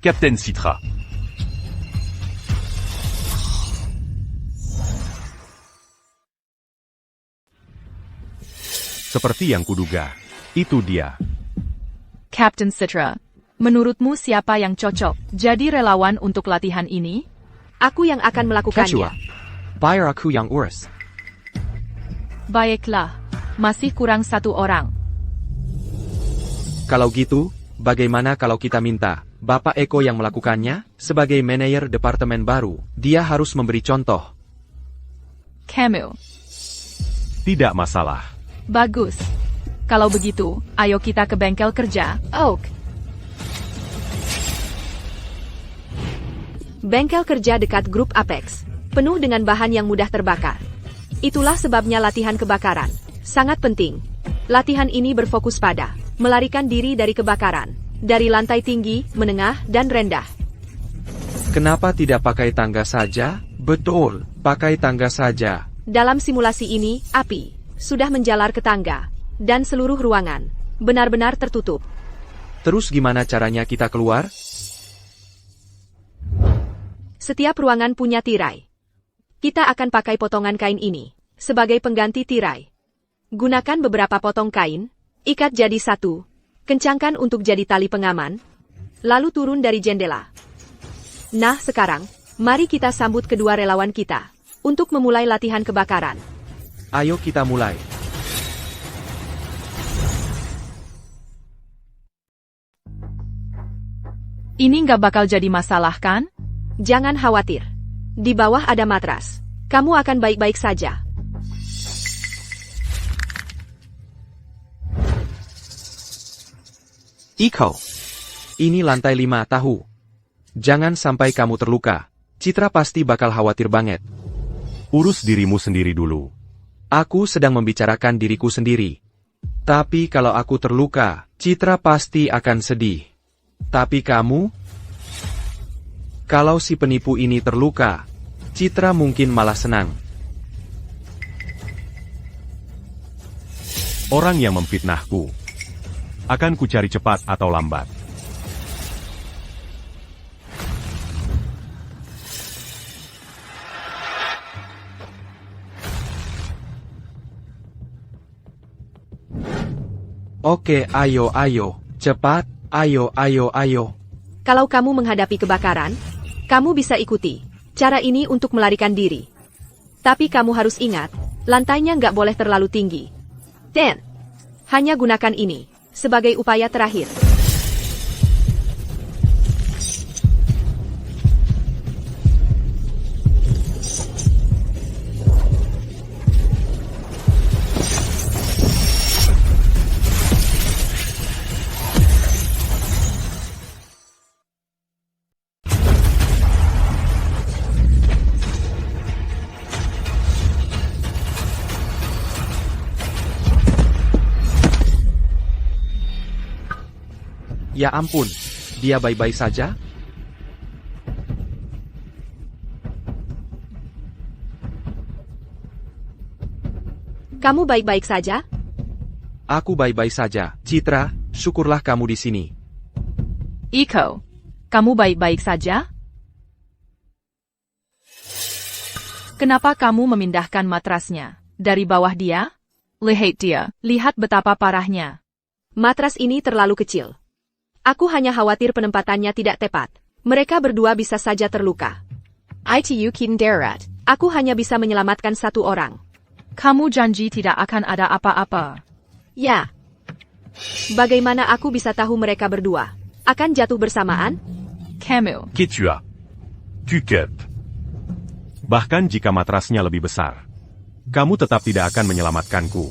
Captain Citra. Seperti yang kuduga. Itu dia. Captain Citra, menurutmu siapa yang cocok jadi relawan untuk latihan ini? Aku yang akan melakukannya. Ketua, biar aku yang urus. Baiklah, masih kurang 1 orang. Kalau gitu, bagaimana kalau kita minta Bapak Eko yang melakukannya? Sebagai manajer departemen baru, dia harus memberi contoh. Kamu. Tidak masalah. Bagus. Kalau begitu, ayo kita ke bengkel kerja, Oak. Bengkel kerja dekat grup Apex, penuh dengan bahan yang mudah terbakar. Itulah sebabnya latihan kebakaran sangat penting. Latihan ini berfokus pada melarikan diri dari kebakaran, dari lantai tinggi, menengah, dan rendah. Kenapa tidak pakai tangga saja? Betul, pakai tangga saja. Dalam simulasi ini, api sudah menjalar ke tangga, dan seluruh ruangan benar-benar tertutup. Terus gimana caranya kita keluar? Setiap ruangan punya tirai. Kita akan pakai potongan kain ini sebagai pengganti tirai. Gunakan beberapa potong kain, ikat jadi satu, kencangkan untuk jadi tali pengaman, lalu turun dari jendela. Nah sekarang, mari kita sambut kedua relawan kita untuk memulai latihan kebakaran. Ayo kita mulai. Ini nggak bakal jadi masalah kan? Jangan khawatir. Di bawah ada matras. Kamu akan baik-baik saja. Iko. Ini lantai 5 tahu. Jangan sampai kamu terluka. Citra pasti bakal khawatir banget. Urus dirimu sendiri dulu. Aku sedang membicarakan diriku sendiri. Tapi kalau aku terluka, Citra pasti akan sedih. Tapi kamu? Kalau si penipu ini terluka, Citra mungkin malah senang. Orang yang memfitnahku akan kucari cepat atau lambat. Oke, ayo, cepat, ayo. Kalau kamu menghadapi kebakaran, kamu bisa ikuti cara ini untuk melarikan diri. Tapi kamu harus ingat, lantainya nggak boleh terlalu tinggi. Dan, hanya gunakan ini sebagai upaya terakhir. Ya ampun, dia baik-baik saja? Kamu baik-baik saja? Aku baik-baik saja. Citra, syukurlah kamu di sini. Iko, kamu baik-baik saja? Kenapa kamu memindahkan matrasnya dari bawah dia? Lihat dia, lihat betapa parahnya. Matras ini terlalu kecil. Aku hanya khawatir penempatannya tidak tepat. Mereka berdua bisa saja terluka. ITU Kin Darat, Aku hanya bisa menyelamatkan satu orang. Kamu janji tidak akan ada apa-apa. Ya. Bagaimana aku bisa tahu mereka berdua akan jatuh bersamaan? Kamu. Qui tu as? Tu cup. Bahkan jika matrasnya lebih besar, kamu tetap tidak akan menyelamatkanku.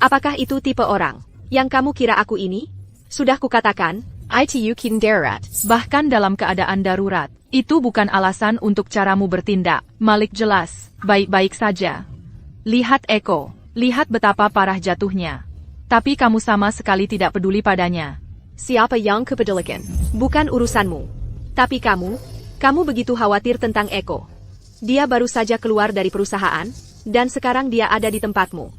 Apakah itu tipe orang yang kamu kira aku ini? Sudah kukatakan, itu kin darurat. Bahkan dalam keadaan darurat, itu bukan alasan untuk caramu bertindak. Malik jelas, baik-baik saja. Lihat Eko, lihat betapa parah jatuhnya. Tapi kamu sama sekali tidak peduli padanya. Siapa yang kepedulikan? Bukan urusanmu. Tapi kamu begitu khawatir tentang Eko. Dia baru saja keluar dari perusahaan, dan sekarang dia ada di tempatmu.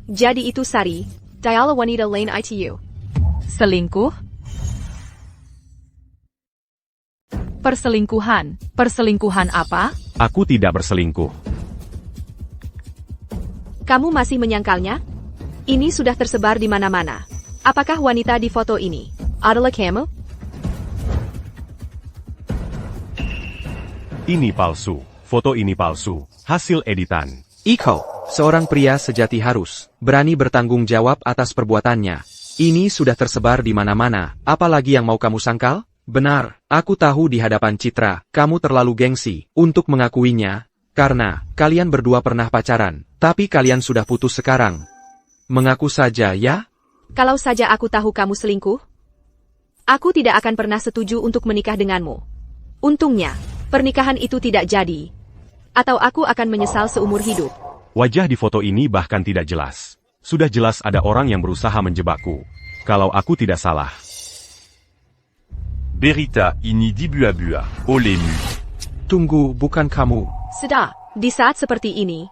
Jadi itu Sari, diala wanita lain itu. Selingkuh? Perselingkuhan? Perselingkuhan apa? Aku tidak berselingkuh. Kamu masih menyangkalnya? Ini sudah tersebar di mana-mana. Apakah wanita di foto ini adalah kamu? Ini palsu. Foto ini palsu. Hasil editan. Iko, seorang pria sejati harus berani bertanggung jawab atas perbuatannya. Ini sudah tersebar di mana-mana, apalagi yang mau kamu sangkal? Benar, aku tahu di hadapan Citra, kamu terlalu gengsi untuk mengakuinya, karena kalian berdua pernah pacaran, tapi kalian sudah putus sekarang. Mengaku saja ya? Kalau saja aku tahu kamu selingkuh, aku tidak akan pernah setuju untuk menikah denganmu. Untungnya, pernikahan itu tidak jadi. Atau aku akan menyesal seumur hidup. Wajah di foto ini bahkan tidak jelas. Sudah jelas ada orang yang berusaha menjebakku. Kalau aku tidak salah. Berita ini di bua-bua, olemu. Tunggu, bukan kamu. Sudah, di saat seperti ini,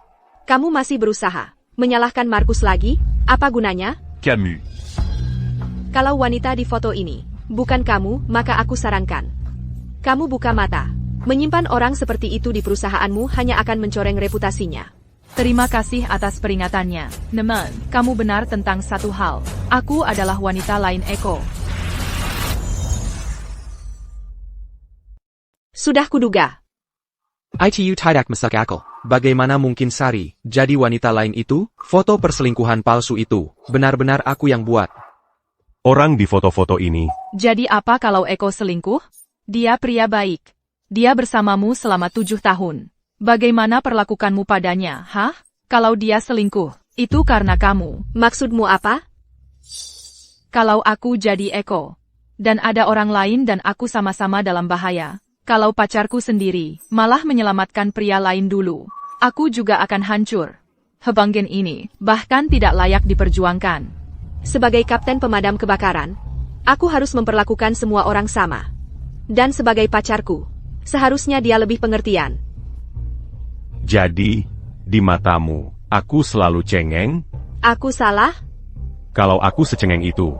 kamu masih berusaha menyalahkan Markus lagi? Apa gunanya? Camus. Kalau wanita di foto ini bukan kamu, maka aku sarankan kamu buka mata. Menyimpan orang seperti itu di perusahaanmu hanya akan mencoreng reputasinya. Terima kasih atas peringatannya. Namun, kamu benar tentang satu hal. Aku adalah wanita lain Eko. Sudah kuduga. Itu tidak masuk akal. Bagaimana mungkin Sari jadi wanita lain itu? Foto perselingkuhan palsu itu benar-benar aku yang buat. Orang di foto-foto ini. Jadi apa kalau Eko selingkuh? Dia pria baik. Dia bersamamu selama 7 tahun. Bagaimana perlakukanmu padanya, hah? Kalau dia selingkuh, itu karena kamu. Maksudmu apa? Kalau aku jadi Eko, dan ada orang lain dan aku sama-sama dalam bahaya. Kalau pacarku sendiri malah menyelamatkan pria lain dulu, aku juga akan hancur. Hubungan ini bahkan tidak layak diperjuangkan. Sebagai kapten pemadam kebakaran, aku harus memperlakukan semua orang sama. Dan sebagai pacarku, seharusnya dia lebih pengertian. Jadi, di matamu, aku selalu cengeng? Aku salah? Kalau aku secengeng itu,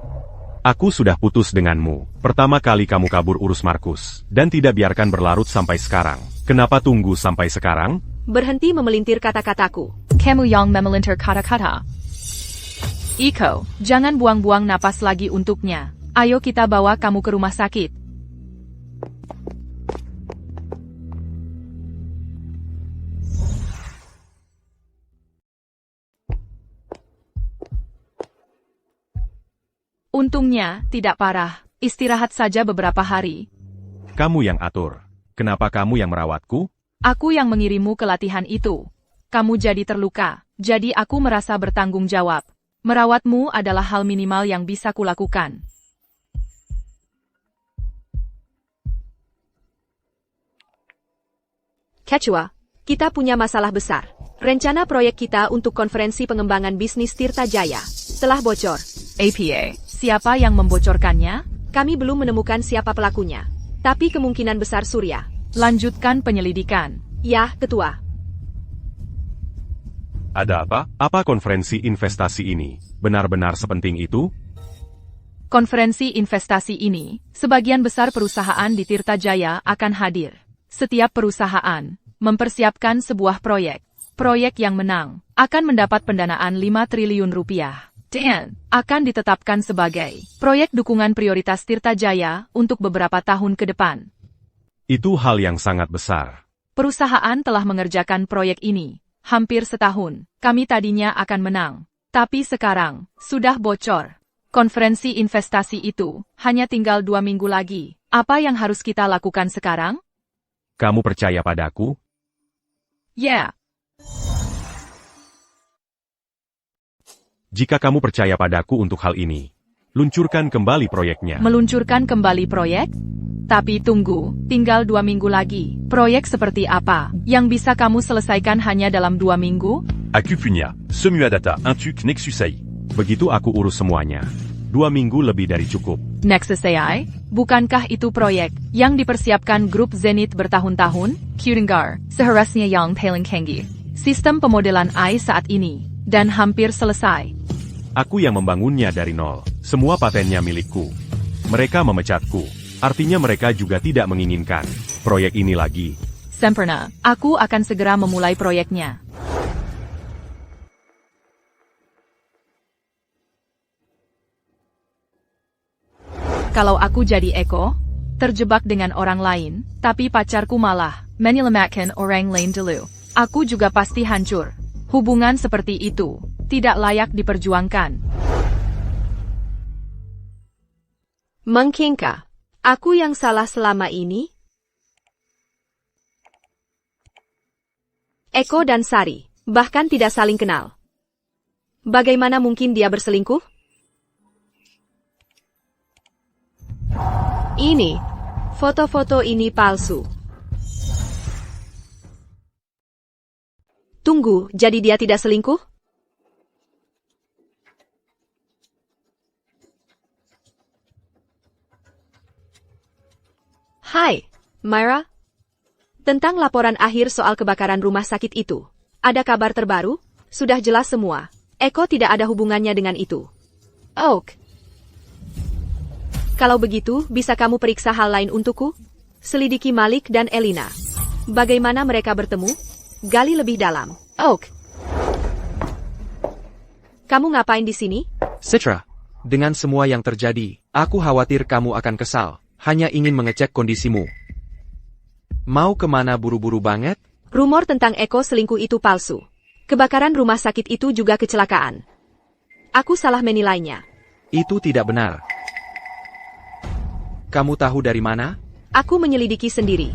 aku sudah putus denganmu. Pertama kali kamu kabur urus Markus, dan tidak biarkan berlarut sampai sekarang. Kenapa tunggu sampai sekarang? Berhenti memelintir kata-kataku. Kamu yang memelintir kata-kata. Iko, jangan buang-buang napas lagi untuknya. Ayo kita bawa kamu ke rumah sakit. Untungnya, tidak parah. Istirahat saja beberapa hari. Kamu yang atur. Kenapa kamu yang merawatku? Aku yang mengirimmu ke latihan itu. Kamu jadi terluka, jadi aku merasa bertanggung jawab. Merawatmu adalah hal minimal yang bisa kulakukan. Kecua, kita punya masalah besar. Rencana proyek kita untuk konferensi pengembangan bisnis Tirta Jaya telah bocor. APA, siapa yang membocorkannya? Kami belum menemukan siapa pelakunya. Tapi kemungkinan besar Surya. Lanjutkan penyelidikan. Ya, Ketua. Ada apa? Apa konferensi investasi ini? Benar-benar sepenting itu? Konferensi investasi ini, sebagian besar perusahaan di Tirta Jaya akan hadir. Setiap perusahaan mempersiapkan sebuah proyek. Proyek yang menang akan mendapat pendanaan 5 triliun rupiah. Dan akan ditetapkan sebagai proyek dukungan prioritas Tirta Jaya untuk beberapa tahun ke depan. Itu hal yang sangat besar. Perusahaan telah mengerjakan proyek ini hampir setahun. Kami tadinya akan menang, tapi sekarang sudah bocor. Konferensi investasi itu hanya tinggal 2 minggu lagi. Apa yang harus kita lakukan sekarang? Kamu percaya padaku? Ya, Jika kamu percaya padaku untuk hal ini, luncurkan kembali proyeknya. meluncurkan kembali proyek? Tapi tunggu, tinggal 2 minggu lagi. Proyek seperti apa yang bisa kamu selesaikan hanya dalam 2 minggu? Acupunia, Semuadata, Intuc, Nexus AI. Begitu aku urus semuanya, 2 minggu lebih dari cukup. Nexus AI? Bukankah itu proyek yang dipersiapkan grup Zenith bertahun-tahun? Kudengar, seharusnya yang paling tinggi. Sistem pemodelan AI saat ini, dan hampir selesai. Aku yang membangunnya dari nol. Semua patennya milikku. Mereka memecatku. Artinya mereka juga tidak menginginkan proyek ini lagi. Sempurna, aku akan segera memulai proyeknya. Kalau aku jadi Eko, terjebak dengan orang lain, tapi pacarku malah menyelamatkan orang lain dulu. Aku juga pasti hancur. Hubungan seperti itu tidak layak diperjuangkan. Mungkinkah aku yang salah selama ini? Eko dan Sari bahkan tidak saling kenal. Bagaimana mungkin dia berselingkuh? Ini, foto-foto ini palsu. Tunggu, jadi dia tidak selingkuh? Hai, Myra. Tentang laporan akhir soal kebakaran rumah sakit itu. Ada kabar terbaru? Sudah jelas semua. Eko tidak ada hubungannya dengan itu. Oak. Kalau begitu, bisa kamu periksa hal lain untukku? Selidiki Malik dan Elina. Bagaimana mereka bertemu? Gali lebih dalam. Oak. Kamu ngapain di sini? Citra, dengan semua yang terjadi, aku khawatir kamu akan kesal. Hanya ingin mengecek kondisimu. Mau kemana buru-buru banget? Rumor tentang Eko selingkuh itu palsu. Kebakaran rumah sakit itu juga kecelakaan. Aku salah menilainya. Itu tidak benar. Kamu tahu dari mana? Aku menyelidiki sendiri.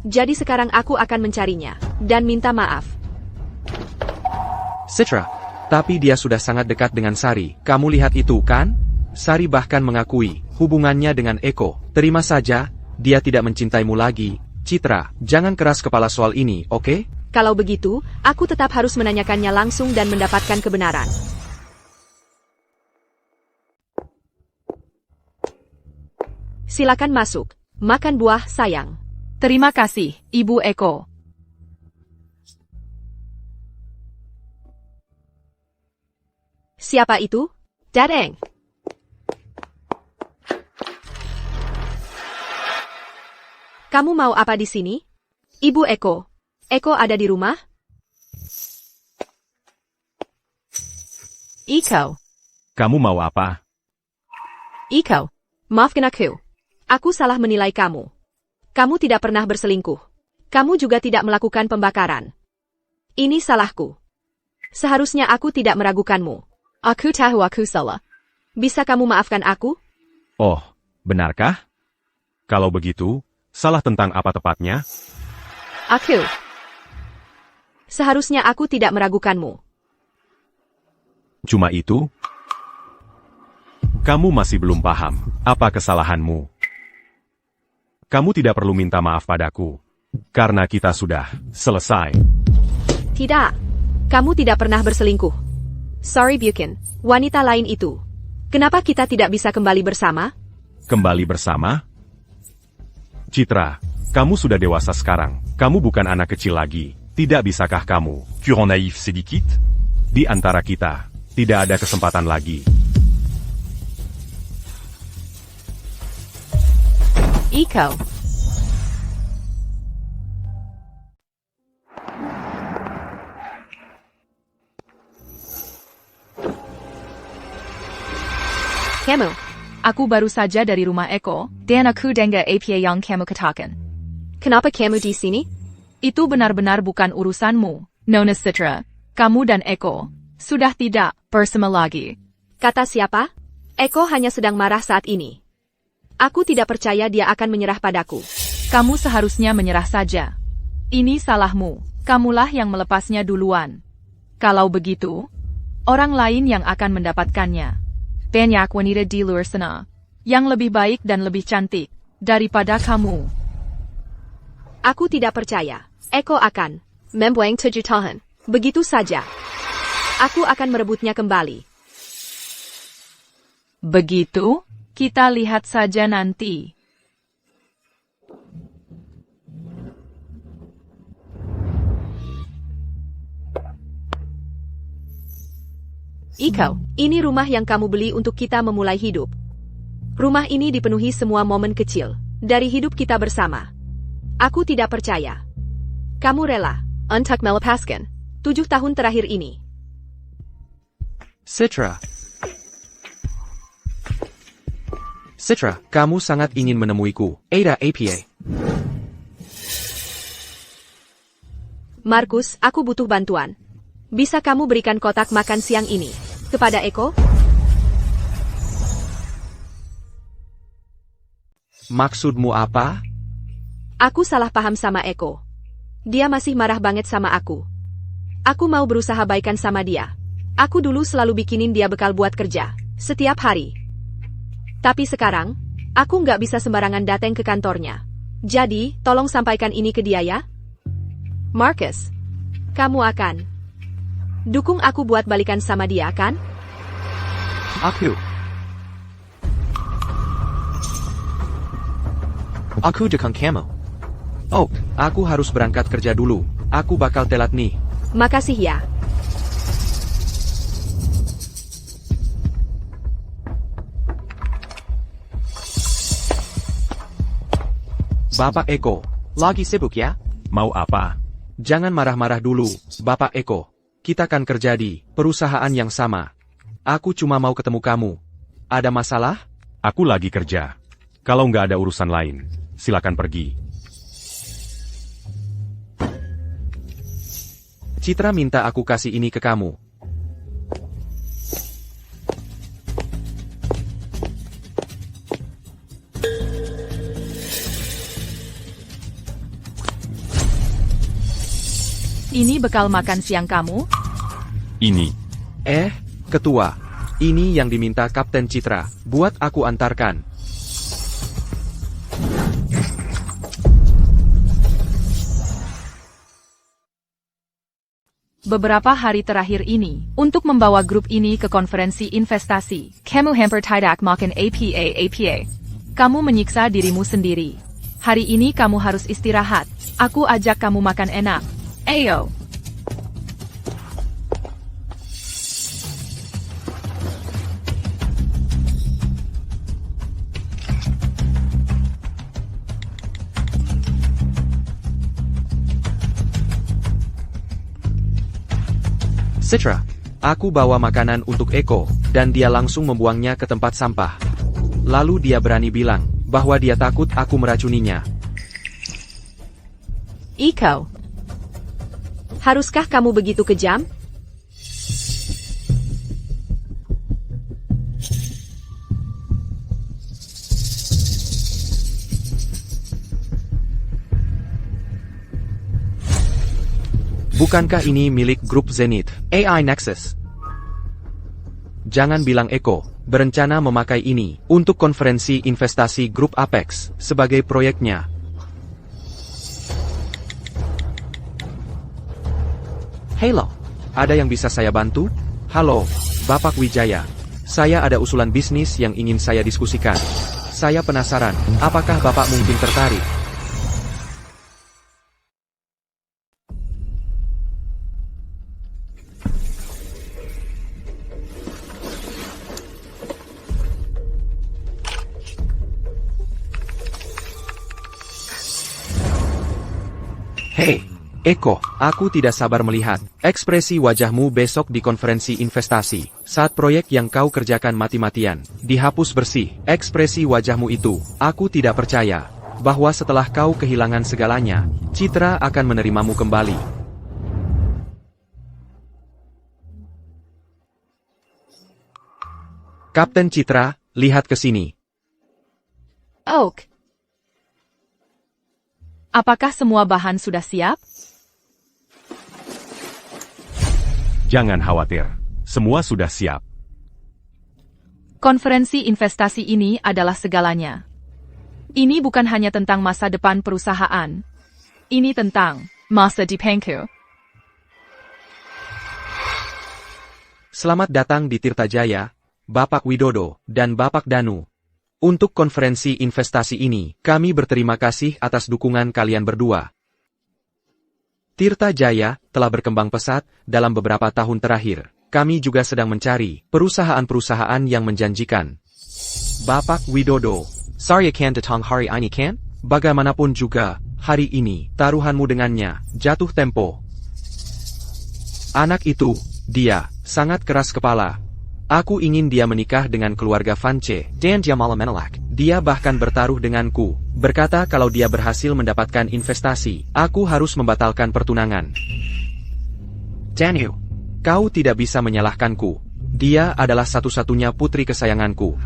Jadi sekarang aku akan mencarinya, dan minta maaf. Citra, tapi dia sudah sangat dekat dengan Sari. Kamu lihat itu, kan? Sari bahkan mengakui hubungannya dengan Eko. Terima saja, dia tidak mencintaimu lagi. Citra, jangan keras kepala soal ini, oke? Kalau begitu, aku tetap harus menanyakannya langsung dan mendapatkan kebenaran. Silakan masuk. Makan buah, sayang. Terima kasih, Ibu Eko. Siapa itu? Dadeng. Kamu mau apa di sini? Ibu Eko. Eko ada di rumah? Iko. Kamu mau apa? Iko. Maafkan aku. Aku salah menilai kamu. Kamu tidak pernah berselingkuh. Kamu juga tidak melakukan pembakaran. Ini salahku. Seharusnya aku tidak meragukanmu. Aku tahu aku salah. Bisa kamu maafkan aku? Oh, benarkah? Kalau begitu, salah tentang apa tepatnya? Aku. Seharusnya aku tidak meragukanmu. Cuma itu? Kamu masih belum paham apa kesalahanmu. Kamu tidak perlu minta maaf padaku, karena kita sudah selesai. Tidak. Kamu tidak pernah berselingkuh. Sorry Buchan, wanita lain itu. Kenapa kita tidak bisa kembali bersama? Kembali bersama? Citra, kamu sudah dewasa sekarang. Kamu bukan anak kecil lagi. Tidak bisakah kamu? Tu rends naïf sedikit? Di antara kita, tidak ada kesempatan lagi. Iko. Kamu. Aku baru saja dari rumah Eko, dan aku dengar apa yang kamu katakan. Kenapa kamu di sini? Itu benar-benar bukan urusanmu, Nona Citra. Kamu dan Eko sudah tidak bersama lagi. Kata siapa? Eko hanya sedang marah saat ini. Aku tidak percaya dia akan menyerah padaku. Kamu seharusnya menyerah saja. Ini salahmu. Kamulah yang melepasnya duluan. Kalau begitu, orang lain yang akan mendapatkannya. Banyak wanita di luar sana yang lebih baik dan lebih cantik daripada kamu. Aku tidak percaya. Eko akan membuang 7 tahun. Begitu saja. Aku akan merebutnya kembali. Begitu? Kita lihat saja nanti. Iko, ini rumah yang kamu beli untuk kita memulai hidup. Rumah ini dipenuhi semua momen kecil dari hidup kita bersama. Aku tidak percaya. Kamu rela untuk melepaskan 7 tahun terakhir ini. Citra. Citra, kamu sangat ingin menemuiku. Ada apa? Markus, aku butuh bantuan. Bisa kamu berikan kotak makan siang ini kepada Eko? Maksudmu apa? Aku salah paham sama Eko. Dia masih marah banget sama aku. Aku mau berusaha baikan sama dia. Aku dulu selalu bikinin dia bekal buat kerja, setiap hari. Tapi sekarang, aku nggak bisa sembarangan datang ke kantornya. Jadi, tolong sampaikan ini ke dia ya. Marcus, kamu akan dukung aku buat balikan sama dia, kan? Aku dukung kamu. Oh, aku harus berangkat kerja dulu. Aku bakal telat nih. Makasih ya. Bapak Eko, lagi sibuk ya? Mau apa? Jangan marah-marah dulu, Bapak Eko. Kita kan kerja di perusahaan yang sama. Aku cuma mau ketemu kamu. Ada masalah? Aku lagi kerja. Kalau nggak ada urusan lain, silakan pergi. Citra minta aku kasih ini ke kamu. Ini bekal makan siang kamu? Ini. Ketua. Ini yang diminta Kapten Citra, buat aku antarkan. Beberapa hari terakhir ini, untuk membawa grup ini ke konferensi investasi, kamu hampir tidak makan APA. Kamu menyiksa dirimu sendiri. Hari ini kamu harus istirahat. Aku ajak kamu makan enak. Ayo. Citra, aku bawa makanan untuk Eko, dan dia langsung membuangnya ke tempat sampah. Lalu dia berani bilang bahwa dia takut aku meracuninya. Iko, haruskah kamu begitu kejam? Bukankah ini milik grup Zenith AI Nexus? Jangan bilang Eko berencana memakai ini untuk konferensi investasi grup Apex sebagai proyeknya. Halo, ada yang bisa saya bantu? Halo, Bapak Wijaya. Saya ada usulan bisnis yang ingin saya diskusikan. Saya penasaran, apakah Bapak mungkin tertarik? Hei, Eko, aku tidak sabar melihat ekspresi wajahmu besok di konferensi investasi. Saat proyek yang kau kerjakan mati-matian dihapus bersih. Ekspresi wajahmu itu, aku tidak percaya. bahwa setelah kau kehilangan segalanya, Citra akan menerimamu kembali. Kapten Citra, lihat ke sini. Oak. Apakah semua bahan sudah siap? Jangan khawatir. Semua sudah siap. Konferensi investasi ini adalah segalanya. Ini bukan hanya tentang masa depan perusahaan. Ini tentang masa depanku. Selamat datang di Tirta Jaya, Bapak Widodo, dan Bapak Danu. Untuk konferensi investasi ini, kami berterima kasih atas dukungan kalian berdua. Tirta Jaya telah berkembang pesat dalam beberapa tahun terakhir. Kami juga sedang mencari perusahaan-perusahaan yang menjanjikan. Bapak Widodo, sorry kan datang hari ini kan? Bagaimanapun juga, hari ini, taruhanmu dengannya, jatuh tempo. Anak itu, dia, sangat keras kepala. Aku ingin dia menikah dengan keluarga Vance, dan dia malah menolak. Dia bahkan bertaruh denganku, berkata kalau dia berhasil mendapatkan investasi, aku harus membatalkan pertunangan. Danu, kau tidak bisa menyalahkanku. Dia adalah satu-satunya putri kesayanganku.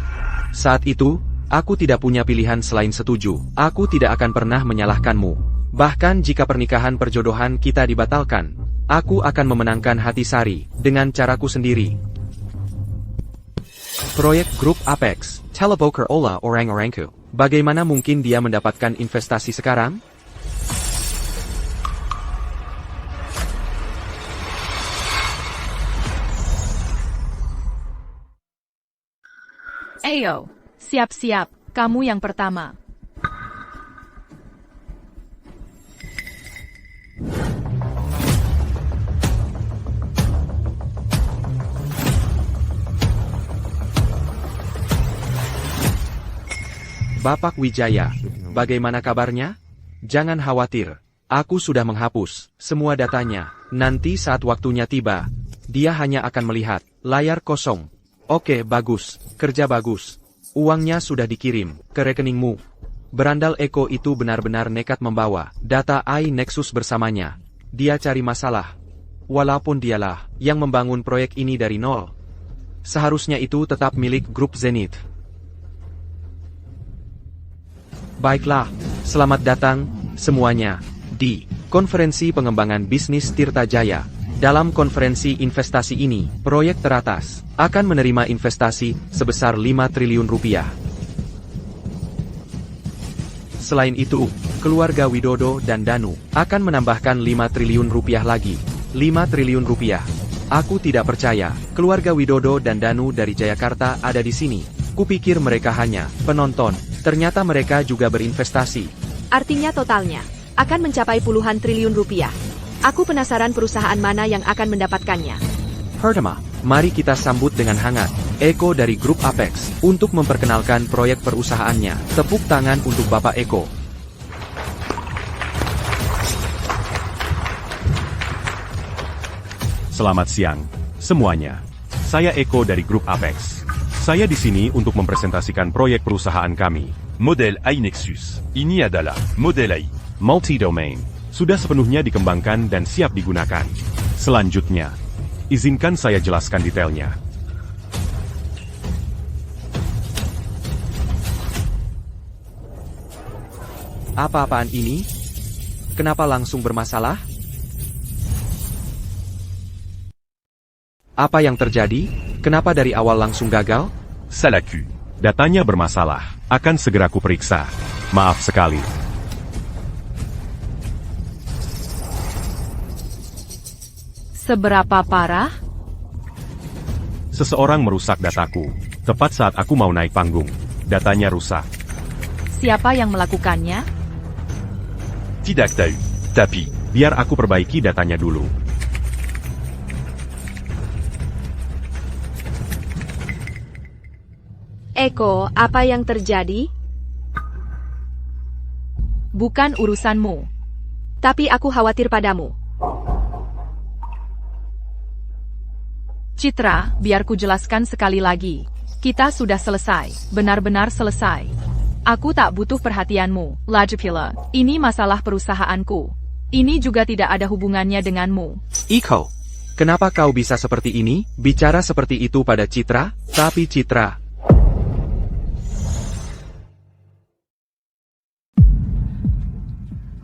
Saat itu, aku tidak punya pilihan selain setuju. Aku tidak akan pernah menyalahkanmu. Bahkan jika pernikahan perjodohan kita dibatalkan, aku akan memenangkan hati Sari dengan caraku sendiri. Proyek Grup Apex, Teleboker Ola Orang-Orangku. Bagaimana mungkin dia mendapatkan investasi sekarang? Ayo, siap-siap, kamu yang pertama. Bapak Wijaya, bagaimana kabarnya? Jangan khawatir, aku sudah menghapus semua datanya. Nanti saat waktunya tiba, dia hanya akan melihat layar kosong. Oke, bagus, kerja bagus. Uangnya sudah dikirim ke rekeningmu. Berandal Eko itu benar-benar nekat membawa data iNexus bersamanya. Dia cari masalah. Walaupun dialah yang membangun proyek ini dari nol, seharusnya itu tetap milik grup Zenith. Baiklah, selamat datang, semuanya, di Konferensi Pengembangan Bisnis Tirta Jaya. Dalam konferensi investasi ini, proyek teratas akan menerima investasi sebesar 5 triliun rupiah. Selain itu, keluarga Widodo dan Danu akan menambahkan 5 triliun rupiah lagi. 5 triliun rupiah. Aku tidak percaya, keluarga Widodo dan Danu dari Jayakarta ada di sini. Kupikir mereka hanya penonton. Ternyata mereka juga berinvestasi. Artinya totalnya akan mencapai puluhan triliun rupiah. Aku penasaran perusahaan mana yang akan mendapatkannya. Pertama, mari kita sambut dengan hangat Eko dari Grup Apex untuk memperkenalkan proyek perusahaannya. Tepuk tangan untuk Bapak Eko. Selamat siang, semuanya. Saya Eko dari Grup Apex. Saya di sini untuk mempresentasikan proyek perusahaan kami. Model iNexus. Ini adalah model AI. Multi-domain. Sudah sepenuhnya dikembangkan dan siap digunakan. Selanjutnya, izinkan saya jelaskan detailnya. Apa-apaan ini? Kenapa langsung bermasalah? Apa yang terjadi? Kenapa dari awal langsung gagal? Salaku. Datanya bermasalah. Akan segera kuperiksa. Maaf sekali. Seberapa parah? Seseorang merusak dataku. Tepat saat aku mau naik panggung. Datanya rusak. Siapa yang melakukannya? Tidak tahu. Tapi, Biar aku perbaiki datanya dulu. Eko, apa yang terjadi? Bukan urusanmu. Tapi aku khawatir padamu. Citra, biar ku jelaskan sekali lagi. Kita sudah selesai, benar-benar selesai. Aku tak butuh perhatianmu, Lagipula. Ini masalah perusahaanku. Ini juga tidak ada hubungannya denganmu. Iko, kenapa kau bisa seperti ini? Bicara seperti itu pada Citra? Tapi Citra...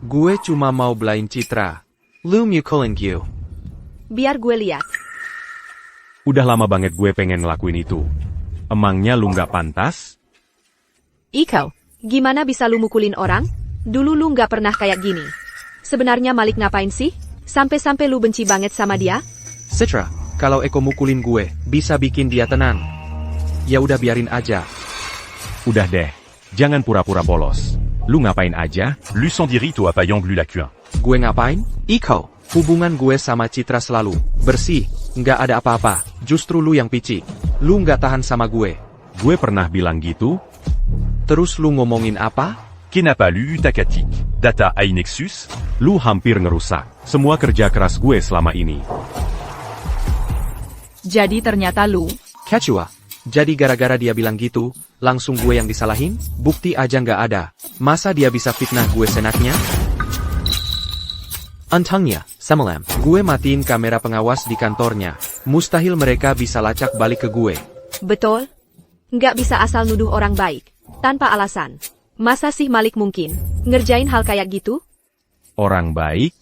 Gue cuma mau belain Citra. Lu mukulin gue. Biar gue lihat. Udah lama banget gue pengen ngelakuin itu. Emangnya lu nggak pantas? Iko, gimana bisa lu mukulin orang? Dulu lu nggak pernah kayak gini. Sebenarnya Malik ngapain sih? Sampai-sampai lu benci banget sama dia? Citra, kalau Eko mukulin gue, bisa bikin dia tenang. Ya udah biarin aja. Udah deh, jangan pura-pura polos. Lu ngapain aja? Lucendirito a Payang Glulacuin. Gue ngapain? Iko, hubungan gue sama Citra selalu bersih, nggak ada apa-apa. Justru lu yang pici. Lu nggak tahan sama gue. Gue pernah bilang gitu? Terus lu ngomongin apa? Kenapa lu takatik? Data Ainexus? Lu hampir ngerusak semua kerja keras gue selama ini. Jadi ternyata lu, Kacua, jadi gara-gara dia bilang gitu, langsung gue yang disalahin? Bukti aja nggak ada. Masa dia bisa fitnah gue senaknya? Untungnya, semalam, gue matiin kamera pengawas di kantornya. Mustahil mereka bisa lacak balik ke gue. Betul? Nggak bisa asal nuduh orang baik, tanpa alasan. Masa sih Malik mungkin ngerjain hal kayak gitu? Orang baik?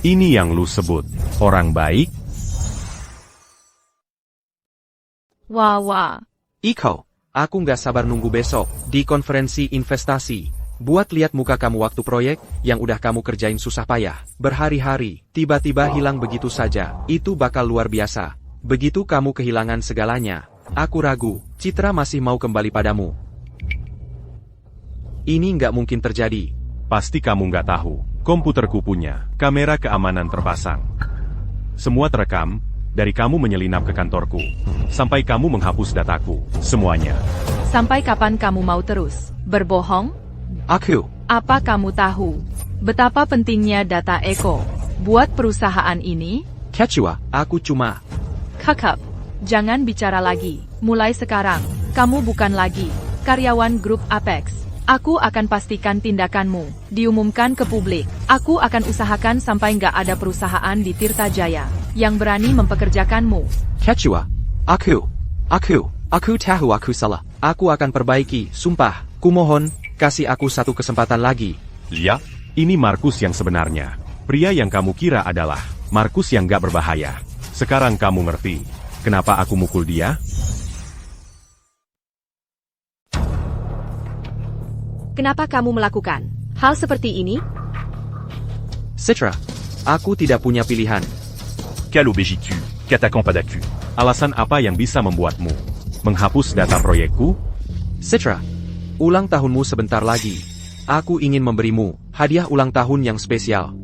Ini yang lu sebut orang baik? wah. Iko, aku nggak sabar nunggu besok, di konferensi investasi. Buat lihat muka kamu waktu proyek, yang udah kamu kerjain susah payah, berhari-hari, tiba-tiba hilang begitu saja, itu bakal luar biasa. Begitu kamu kehilangan segalanya, aku ragu, Citra masih mau kembali padamu. Ini nggak mungkin terjadi. Pasti kamu nggak tahu. Komputerku punya kamera keamanan terpasang. Semua terekam, dari kamu menyelinap ke kantorku, sampai kamu menghapus dataku, semuanya. Sampai kapan kamu mau terus berbohong? Aku, Apa kamu tahu betapa pentingnya data Eko buat perusahaan ini? Kacua, aku cuma... Kakap, jangan bicara lagi. Mulai sekarang, kamu bukan lagi karyawan grup Apex. Aku akan pastikan tindakanmu diumumkan ke publik. Aku akan usahakan sampai nggak ada perusahaan di Tirta Jaya yang berani mempekerjakanmu. Kacua, aku tahu aku salah. Aku akan perbaiki, sumpah. Kumohon, kasih aku satu kesempatan lagi. Lia? Ini Markus yang sebenarnya. Pria yang kamu kira adalah Markus yang gak berbahaya. Sekarang kamu ngerti kenapa aku mukul dia? Kenapa kamu melakukan hal seperti ini? Citra, aku tidak punya pilihan. Quel obéis-tu? Qu'attaquant pas d'actu? Alasan apa yang bisa membuatmu menghapus data proyekku? Citra, ulang tahunmu sebentar lagi. Aku ingin memberimu hadiah ulang tahun yang spesial.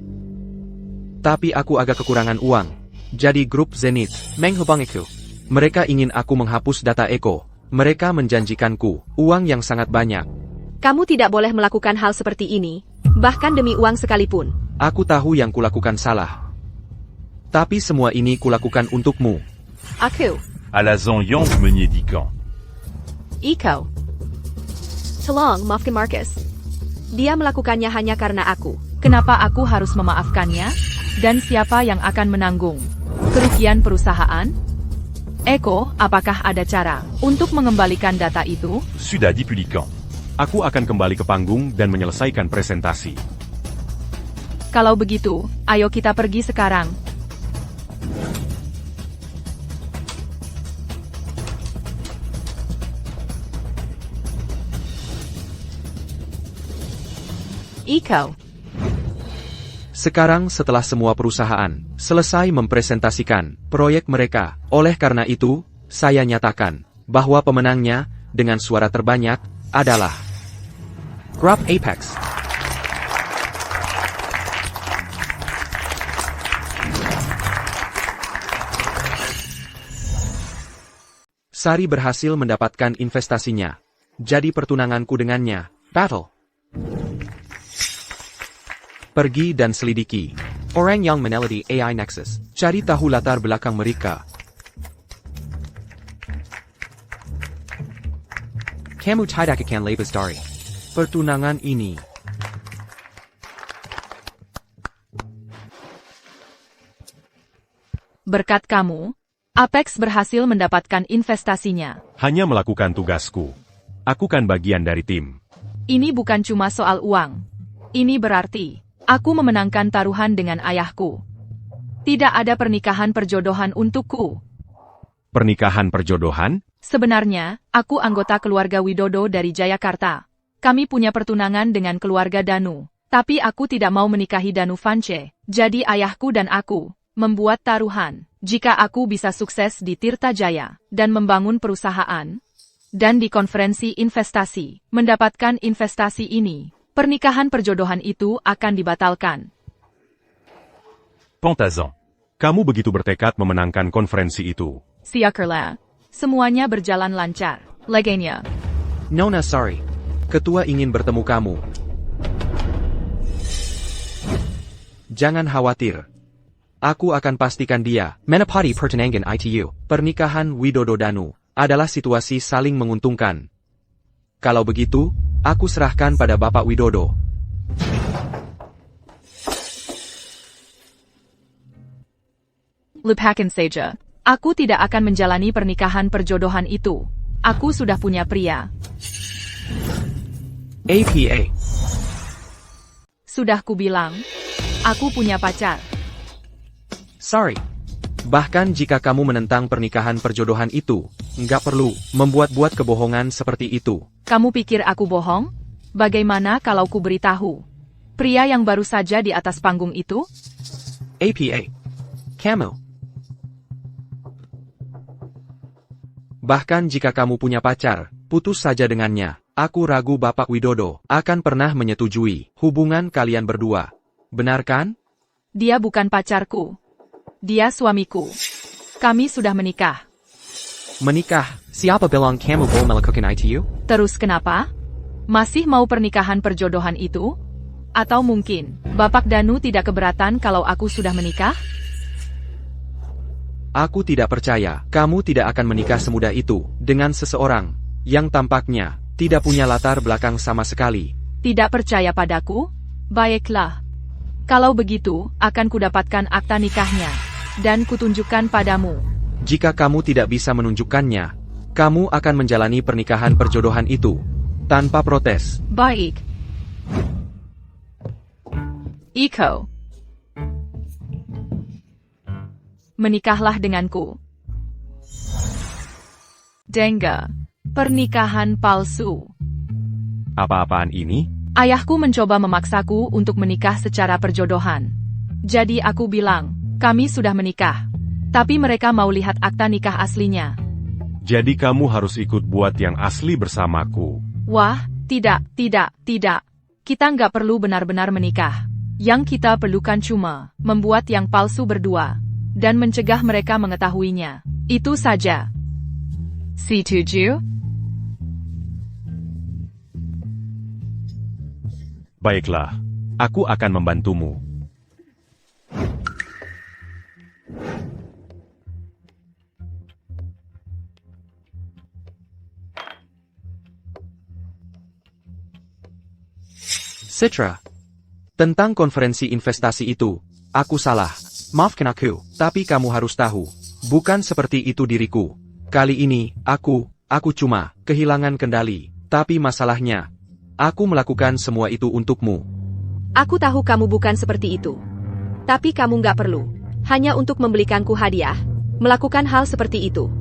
Tapi aku agak kekurangan uang. Jadi grup Zenith menghubangiku. Mereka ingin aku menghapus data Eko. Mereka menjanjikanku uang yang sangat banyak. Kamu tidak boleh melakukan hal seperti ini, bahkan demi uang sekalipun. Aku tahu yang kulakukan salah. Tapi semua ini kulakukan untukmu. Aku, À la Zhang-Yang Meunier d'Ican. Iko. Tolong maafkan Marcus. Dia melakukannya hanya karena aku. Kenapa aku harus memaafkannya? Dan siapa yang akan menanggung kerugian perusahaan? Eko, apakah ada cara untuk mengembalikan data itu? Suda Dipulican. Aku akan kembali ke panggung dan menyelesaikan presentasi. Kalau begitu, ayo kita pergi sekarang. Iko. Sekarang setelah semua perusahaan selesai mempresentasikan proyek mereka, oleh karena itu, saya nyatakan bahwa pemenangnya dengan suara terbanyak adalah Grup Apex. Sari berhasil mendapatkan investasinya. Jadi pertunanganku dengannya Battle. Pergi dan selidiki. Orang yang meneliti AI Nexus. Cari tahu latar belakang mereka. Kamu tidak akan lepas dari pertunangan ini. Berkat kamu, Apex berhasil mendapatkan investasinya. Hanya melakukan tugasku. Aku kan bagian dari tim. Ini bukan cuma soal uang. Ini berarti, aku memenangkan taruhan dengan ayahku. Tidak ada pernikahan perjodohan untukku. Pernikahan perjodohan? Sebenarnya, aku anggota keluarga Widodo dari Jayakarta. Kami punya pertunangan dengan keluarga Danu. Tapi aku tidak mau menikahi Danu Vance. Jadi ayahku dan aku membuat taruhan. Jika aku bisa sukses di Tirta Jaya dan membangun perusahaan, dan di konferensi investasi, mendapatkan investasi ini, pernikahan perjodohan itu akan dibatalkan. Pantazan. Kamu begitu bertekad memenangkan konferensi itu. Syukurlah, semuanya berjalan lancar. Legenya. Nona sorry. Ketua ingin bertemu kamu. Jangan khawatir. Aku akan pastikan dia. Menepati pertunangan itu. Pernikahan Widodo Danu adalah situasi saling menguntungkan. Kalau begitu, aku serahkan pada Bapak Widodo. Lupakan saja. Aku tidak akan menjalani pernikahan perjodohan itu. Aku sudah punya pria. APA. Sudah kubilang, aku punya pacar. Sorry. Bahkan jika kamu menentang pernikahan perjodohan itu, nggak perlu membuat-buat kebohongan seperti itu. Kamu pikir aku bohong? Bagaimana kalau ku beritahu? Pria yang baru saja di atas panggung itu? APA. Kamu. Bahkan jika kamu punya pacar, putus saja dengannya. Aku ragu Bapak Widodo akan pernah menyetujui hubungan kalian berdua. Benar kan? Dia bukan pacarku. Dia suamiku. Kami sudah menikah. Menikah? Siapa bilang kamu mau melakukan itu? Terus kenapa? Masih mau pernikahan perjodohan itu? Atau mungkin, Bapak Danu tidak keberatan kalau aku sudah menikah? Aku tidak percaya kamu tidak akan menikah semudah itu dengan seseorang yang tampaknya tidak punya latar belakang sama sekali. Tidak percaya padaku? Baiklah. Kalau begitu, akan kudapatkan akta nikahnya, dan kutunjukkan padamu. Jika kamu tidak bisa menunjukkannya, kamu akan menjalani pernikahan perjodohan itu tanpa protes. Baik. Iko. Menikahlah denganku. Dengga. Pernikahan palsu. Apa-apaan ini? Ayahku mencoba memaksaku untuk menikah secara perjodohan. Jadi aku bilang, kami sudah menikah. Tapi mereka mau lihat akta nikah aslinya. Jadi kamu harus ikut buat yang asli bersamaku. Wah, tidak. Kita nggak perlu benar-benar menikah. Yang kita perlukan cuma membuat yang palsu berdua. Dan mencegah mereka mengetahuinya. Itu saja. Setuju? Baiklah, aku akan membantumu. Citra. Tentang konferensi investasi itu, aku salah. Maafkan aku, tapi kamu harus tahu. Bukan seperti itu diriku. Kali ini, aku cuma kehilangan kendali. Tapi masalahnya, aku melakukan semua itu untukmu. Aku tahu kamu bukan seperti itu. Tapi kamu nggak perlu. Hanya untuk membelikanku hadiah. Melakukan hal seperti itu.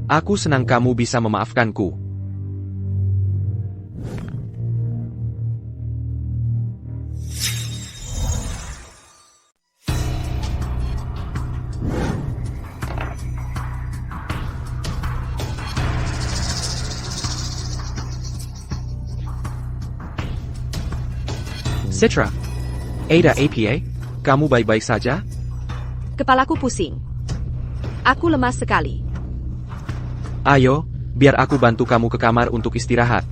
Aku senang kamu bisa memaafkanku. Citra. Ada APA? Kamu baik-baik saja? Kepalaku pusing. Aku lemas sekali. Ayo, biar aku bantu kamu ke kamar untuk istirahat.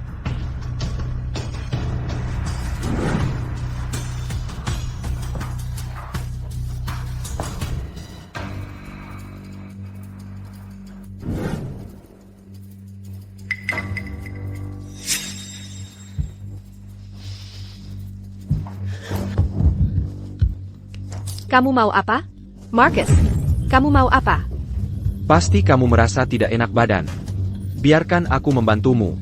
Kamu mau apa? Marcus, kamu mau apa? Pasti kamu merasa tidak enak badan. Biarkan aku membantumu.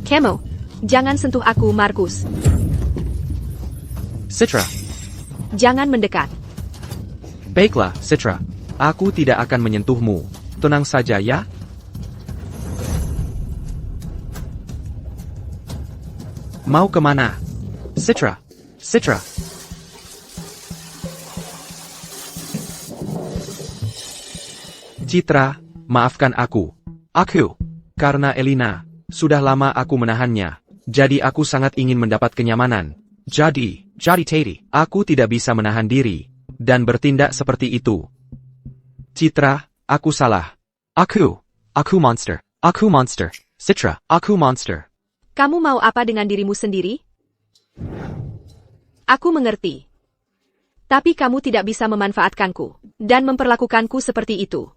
Kamu, jangan sentuh aku, Marcus. Citra, Jangan mendekat. baiklah, Citra. Aku tidak akan menyentuhmu. Tenang saja ya. Mau kemana? Citra, Citra. Citra, maafkan aku. Karena Elina, sudah lama aku menahannya. Jadi aku sangat ingin mendapat kenyamanan. Jadi Teddy, aku tidak bisa menahan diri. Dan bertindak seperti itu. Citra, aku salah. Aku monster. Aku monster. Citra, aku monster. Kamu mau apa dengan dirimu sendiri? Aku mengerti. Tapi kamu tidak bisa memanfaatkanku dan memperlakukanku seperti itu.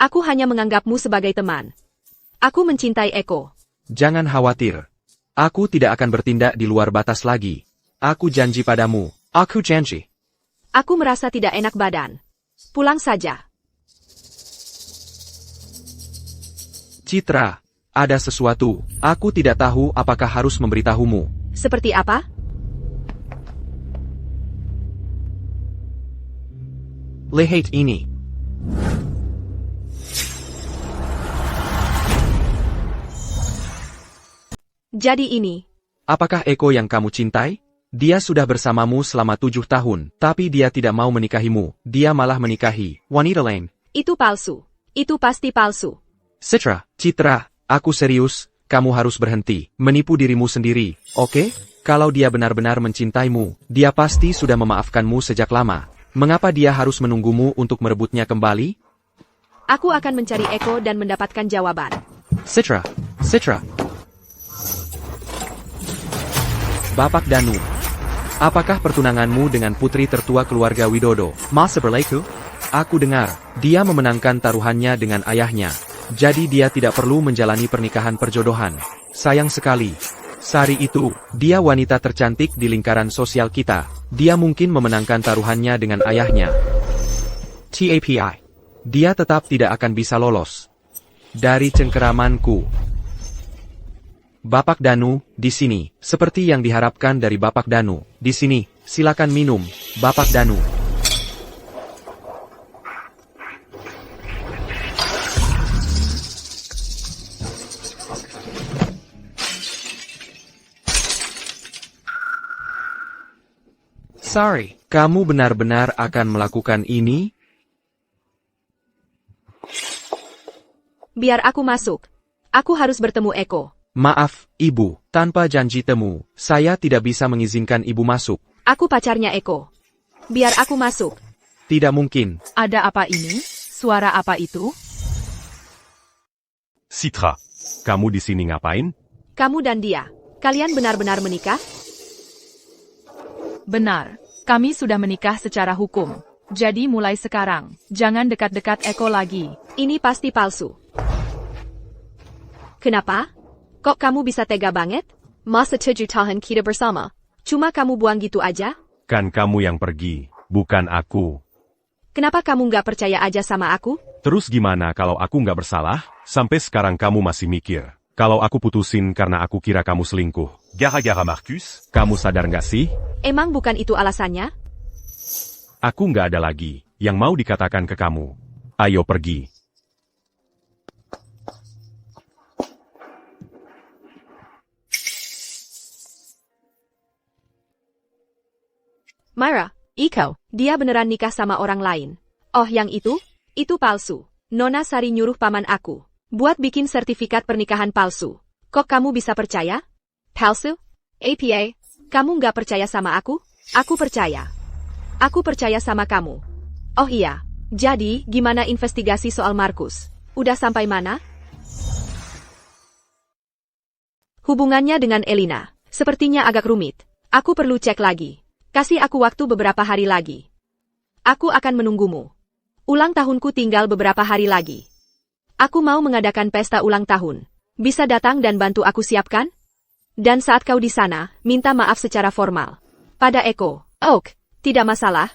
Aku hanya menganggapmu sebagai teman. Aku mencintai Eko. Jangan khawatir. Aku tidak akan bertindak di luar batas lagi. Aku janji padamu. Aku janji. Aku merasa tidak enak badan. Pulang saja. Citra, ada sesuatu. Aku tidak tahu apakah harus memberitahumu. Seperti apa? Lihat ini. Jadi ini. Apakah Eko yang kamu cintai? Dia sudah bersamamu selama 7 tahun, tapi dia tidak mau menikahimu. Dia malah menikahi wanita lain. Itu palsu. Itu pasti palsu. Citra, aku serius, kamu harus berhenti menipu dirimu sendiri, oke? Kalau dia benar-benar mencintaimu, dia pasti sudah memaafkanmu sejak lama. Mengapa dia harus menunggumu untuk merebutnya kembali? Aku akan mencari Eko dan mendapatkan jawaban. Citra. Bapak Danu, apakah pertunanganmu dengan putri tertua keluarga Widodo masih berlaku? Aku dengar, dia memenangkan taruhannya dengan ayahnya. Jadi dia tidak perlu menjalani pernikahan perjodohan. Sayang sekali. Sari itu, dia wanita tercantik di lingkaran sosial kita. Dia mungkin memenangkan taruhannya dengan ayahnya. TAPI. Dia tetap tidak akan bisa lolos. Dari cengkeramanku. Bapak Danu, di sini, seperti yang diharapkan dari Bapak Danu. Di sini, silakan minum, Bapak Danu. Sorry, kamu benar-benar akan melakukan ini? Biar aku masuk. Aku harus bertemu Eko. Maaf, Ibu, tanpa janji temu, saya tidak bisa mengizinkan Ibu masuk. Aku pacarnya Eko. Biar aku masuk. Tidak mungkin. Ada apa ini? Suara apa itu? Citra, kamu di sini ngapain? Kamu dan dia. Kalian benar-benar menikah? Benar. Kami sudah menikah secara hukum. Jadi mulai sekarang, jangan dekat-dekat Eko lagi. Ini pasti palsu. Kenapa? Kok kamu bisa tega banget? Masa 7 tahun kita bersama. Cuma kamu buang gitu aja? Kan kamu yang pergi, bukan aku. Kenapa kamu nggak percaya aja sama aku? Terus gimana kalau aku nggak bersalah? Sampai sekarang kamu masih mikir. Kalau aku putusin karena aku kira kamu selingkuh. Gara-gara Marcus? Kamu sadar nggak sih? Emang bukan itu alasannya? Aku nggak ada lagi yang mau dikatakan ke kamu. Ayo pergi. Myra, Iko, dia beneran nikah sama orang lain. Oh yang itu? Itu palsu. Nona Sari nyuruh paman aku buat bikin sertifikat pernikahan palsu. Kok kamu bisa percaya? Palsu? APA, kamu nggak percaya sama aku? Aku percaya. Aku percaya sama kamu. Oh iya, jadi gimana investigasi soal Marcus? Udah sampai mana? Hubungannya dengan Elina, sepertinya agak rumit. Aku perlu cek lagi. Kasih aku waktu beberapa hari lagi. Aku akan menunggumu. Ulang tahunku tinggal beberapa hari lagi. Aku mau mengadakan pesta ulang tahun. Bisa datang dan bantu aku siapkan? Dan saat kau di sana, minta maaf secara formal. Pada Eko. Oak, tidak masalah.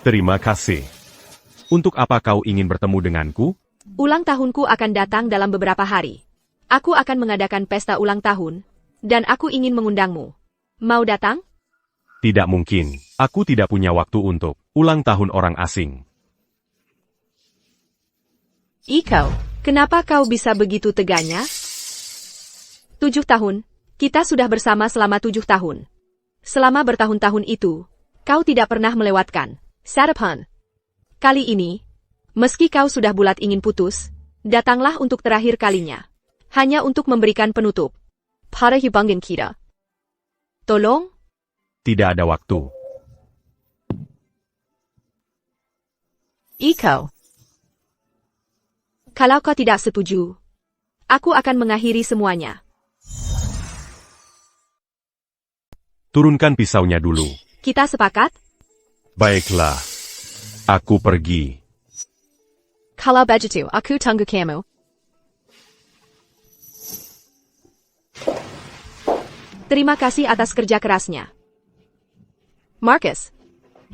Terima kasih. Untuk apa kau ingin bertemu denganku? Ulang tahunku akan datang dalam beberapa hari. Aku akan mengadakan pesta ulang tahun, dan aku ingin mengundangmu. Mau datang? Tidak mungkin. Aku tidak punya waktu untuk ulang tahun orang asing. Iko, kenapa kau bisa begitu teganya? 7 tahun. Kita sudah bersama selama 7 tahun. Selama bertahun-tahun itu, kau tidak pernah melewatkan sarapan. Kali ini, meski kau sudah bulat ingin putus, datanglah untuk terakhir kalinya. Hanya untuk memberikan penutup. Para hubungan kita. Tolong? Tidak ada waktu. Iko. Kalau kau tidak setuju, aku akan mengakhiri semuanya. Turunkan pisaunya dulu. Kita sepakat? Baiklah. Aku pergi. Kalau begitu, aku tunggu kamu. Terima kasih atas kerja kerasnya. Marcus.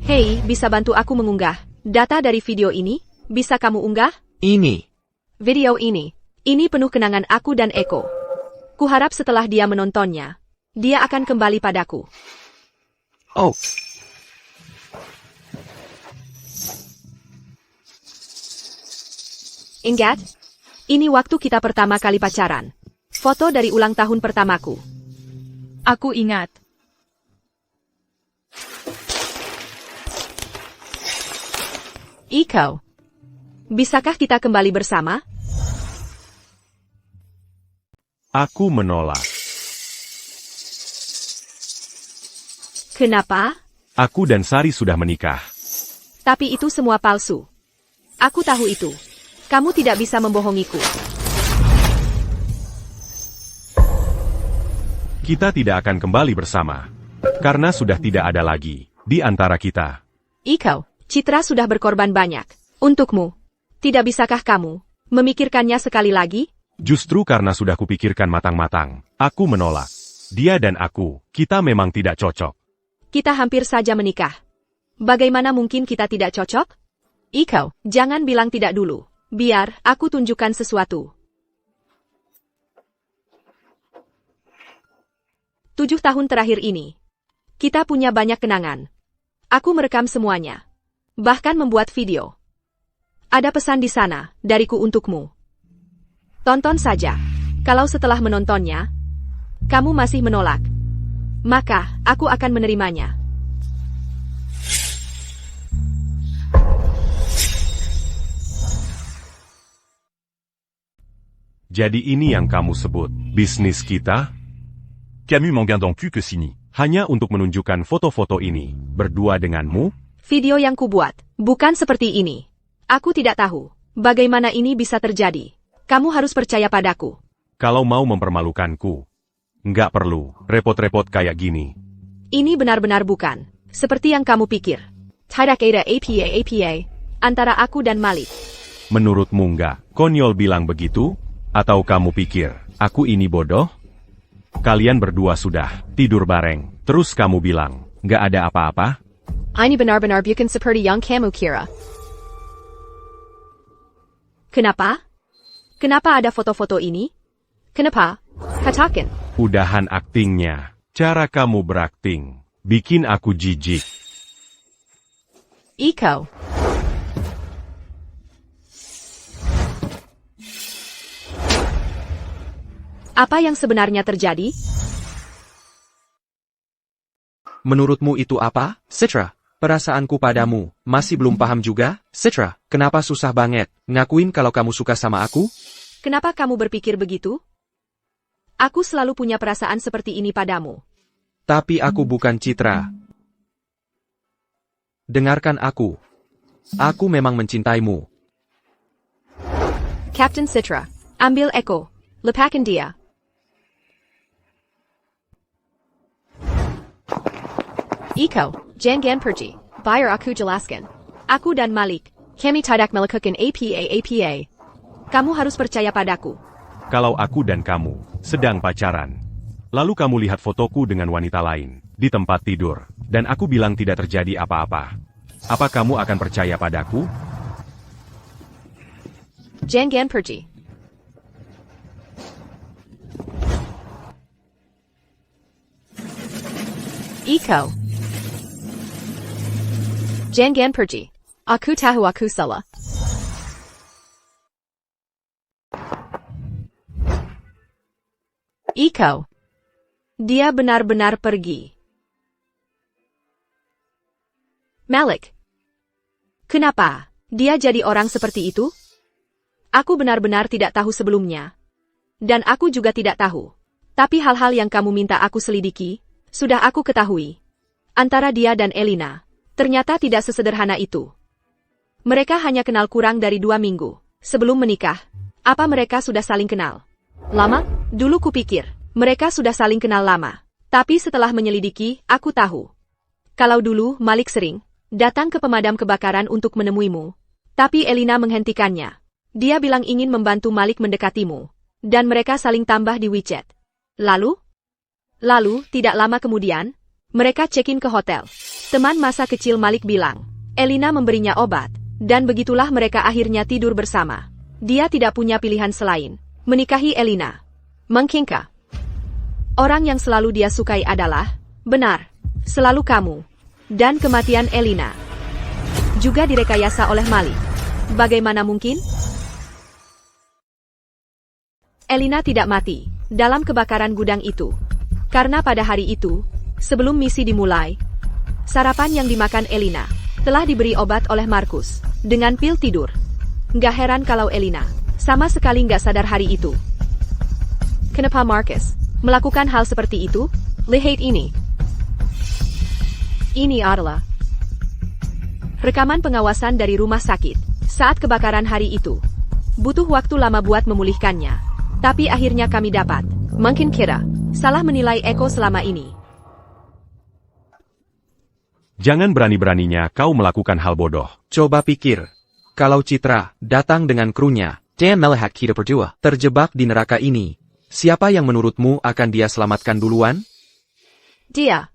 Hei, bisa bantu aku mengunggah data dari video ini? Bisa kamu unggah? Ini. Video ini penuh kenangan aku dan Eko. Kuharap setelah dia menontonnya, dia akan kembali padaku. Oh, Ingat? Ini waktu kita pertama kali pacaran. Foto dari ulang tahun pertamaku. Aku ingat. Iko. Bisakah kita kembali bersama? Aku menolak. Kenapa? Aku dan Sari sudah menikah. Tapi itu semua palsu. Aku tahu itu. Kamu tidak bisa membohongiku. Kita tidak akan kembali bersama. Karena sudah tidak ada lagi di antara kita. Iko, Citra sudah berkorban banyak. Untukmu. Tidak bisakah kamu memikirkannya sekali lagi? Justru karena sudah kupikirkan matang-matang, aku menolak. Dia dan aku, kita memang tidak cocok. Kita hampir saja menikah. Bagaimana mungkin kita tidak cocok? Iko, jangan bilang tidak dulu. Biar aku tunjukkan sesuatu. 7 tahun terakhir ini, kita punya banyak kenangan. Aku merekam semuanya. Bahkan membuat video. Ada pesan di sana, dariku untukmu. Tonton saja. Kalau setelah menontonnya, kamu masih menolak, maka aku akan menerimanya. Jadi ini yang kamu sebut bisnis kita? Camus m'en guinde en cul que Sini. Hanya untuk menunjukkan foto-foto ini, berdua denganmu? Video yang kubuat, bukan seperti ini. Aku tidak tahu bagaimana ini bisa terjadi. Kamu harus percaya padaku. Kalau mau mempermalukanku, nggak perlu repot-repot kayak gini. Ini benar-benar bukan seperti yang kamu pikir. Tidak ada APA antara aku dan Malik. Menurutmu nggak konyol bilang begitu? Atau kamu pikir aku ini bodoh? Kalian berdua sudah tidur bareng, terus kamu bilang nggak ada apa-apa? Ini benar-benar bukan seperti yang kamu kira. Kenapa? Kenapa ada foto-foto ini? Kenapa? Katakan. Udahan aktingnya. Cara kamu berakting bikin aku jijik. Iko. Apa yang sebenarnya terjadi? menurutmu itu apa, Citra? Perasaanku padamu masih belum paham juga, Citra. Kenapa susah banget ngakuin kalau kamu suka sama aku? Kenapa kamu berpikir begitu? Aku selalu punya perasaan seperti ini padamu. Tapi aku bukan Citra. Dengarkan aku. Aku memang mencintaimu. Captain Citra, ambil Eko. Lepaskan dia. Iko, jangan pergi. Biar aku jelaskan. Aku dan Malik, kami tidak melakukan APA. Kamu harus percaya padaku. Kalau aku dan kamu sedang pacaran, lalu kamu lihat fotoku dengan wanita lain di tempat tidur, dan aku bilang tidak terjadi apa-apa. Apa kamu akan percaya padaku? Jangan pergi. Iko. Jangan pergi. Aku tahu aku salah. Iko. Dia benar-benar pergi. Malik. Kenapa dia jadi orang seperti itu? Aku benar-benar tidak tahu sebelumnya. Dan aku juga tidak tahu. Tapi hal-hal yang kamu minta aku selidiki, sudah aku ketahui. Antara dia dan Elina, ternyata tidak sesederhana itu. Mereka hanya kenal kurang dari 2 minggu. Sebelum menikah, apa mereka sudah saling kenal? Lama? Dulu kupikir, mereka sudah saling kenal lama. Tapi setelah menyelidiki, aku tahu. Kalau dulu Malik sering datang ke pemadam kebakaran untuk menemuimu. Tapi Elina menghentikannya. Dia bilang ingin membantu Malik mendekatimu. Dan mereka saling tambah di WeChat. Lalu, tidak lama kemudian, mereka check-in ke hotel. Teman masa kecil Malik bilang, Elina memberinya obat. Dan begitulah mereka akhirnya tidur bersama. Dia tidak punya pilihan selain menikahi Elina. Mengkingka. Orang yang selalu dia sukai adalah, benar, selalu kamu. Dan kematian Elina juga direkayasa oleh Malik. Bagaimana mungkin? Elina tidak mati dalam kebakaran gudang itu. Karena pada hari itu, sebelum misi dimulai, sarapan yang dimakan Elina telah diberi obat oleh Markus dengan pil tidur. Nggak heran kalau Elina sama sekali nggak sadar hari itu. Kenapa Markus melakukan hal seperti itu? Lihat ini. Ini adalah rekaman pengawasan dari rumah sakit saat kebakaran hari itu. Butuh waktu lama buat memulihkannya. Tapi akhirnya kami dapat. Mungkin kira salah menilai Eko selama ini. Jangan berani-beraninya kau melakukan hal bodoh. Coba pikir. Kalau Citra datang dengan krunya, dan melihat kita berdua terjebak di neraka ini, siapa yang menurutmu akan dia selamatkan duluan? Dia.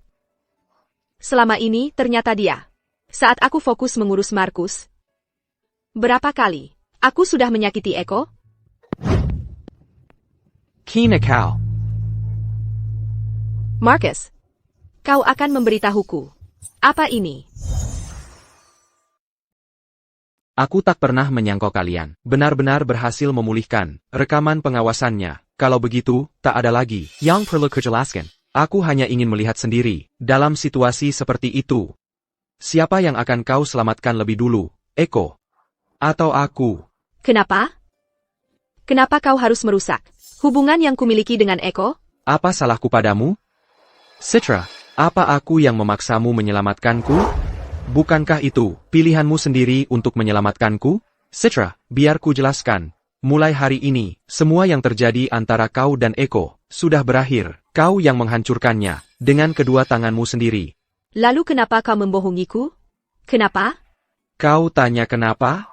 Selama ini ternyata dia. Saat aku fokus mengurus Markus, berapa kali aku sudah menyakiti Eko? Kina kau. Markus, kau akan memberitahuku. Apa ini? Aku tak pernah menyangka kalian benar-benar berhasil memulihkan rekaman pengawasannya. Kalau begitu, tak ada lagi yang perlu kujelaskan. Aku hanya ingin melihat sendiri dalam situasi seperti itu. Siapa yang akan kau selamatkan lebih dulu, Eko? Atau aku? Kenapa? Kenapa kau harus merusak hubungan yang kumiliki dengan Eko? Apa salahku padamu? Citra, apa aku yang memaksamu menyelamatkanku? Bukankah itu pilihanmu sendiri untuk menyelamatkanku? Citra, biar ku jelaskan. Mulai hari ini, semua yang terjadi antara kau dan Eko sudah berakhir. Kau yang menghancurkannya dengan kedua tanganmu sendiri. Lalu kenapa kau membohongiku? Kenapa? Kau tanya kenapa?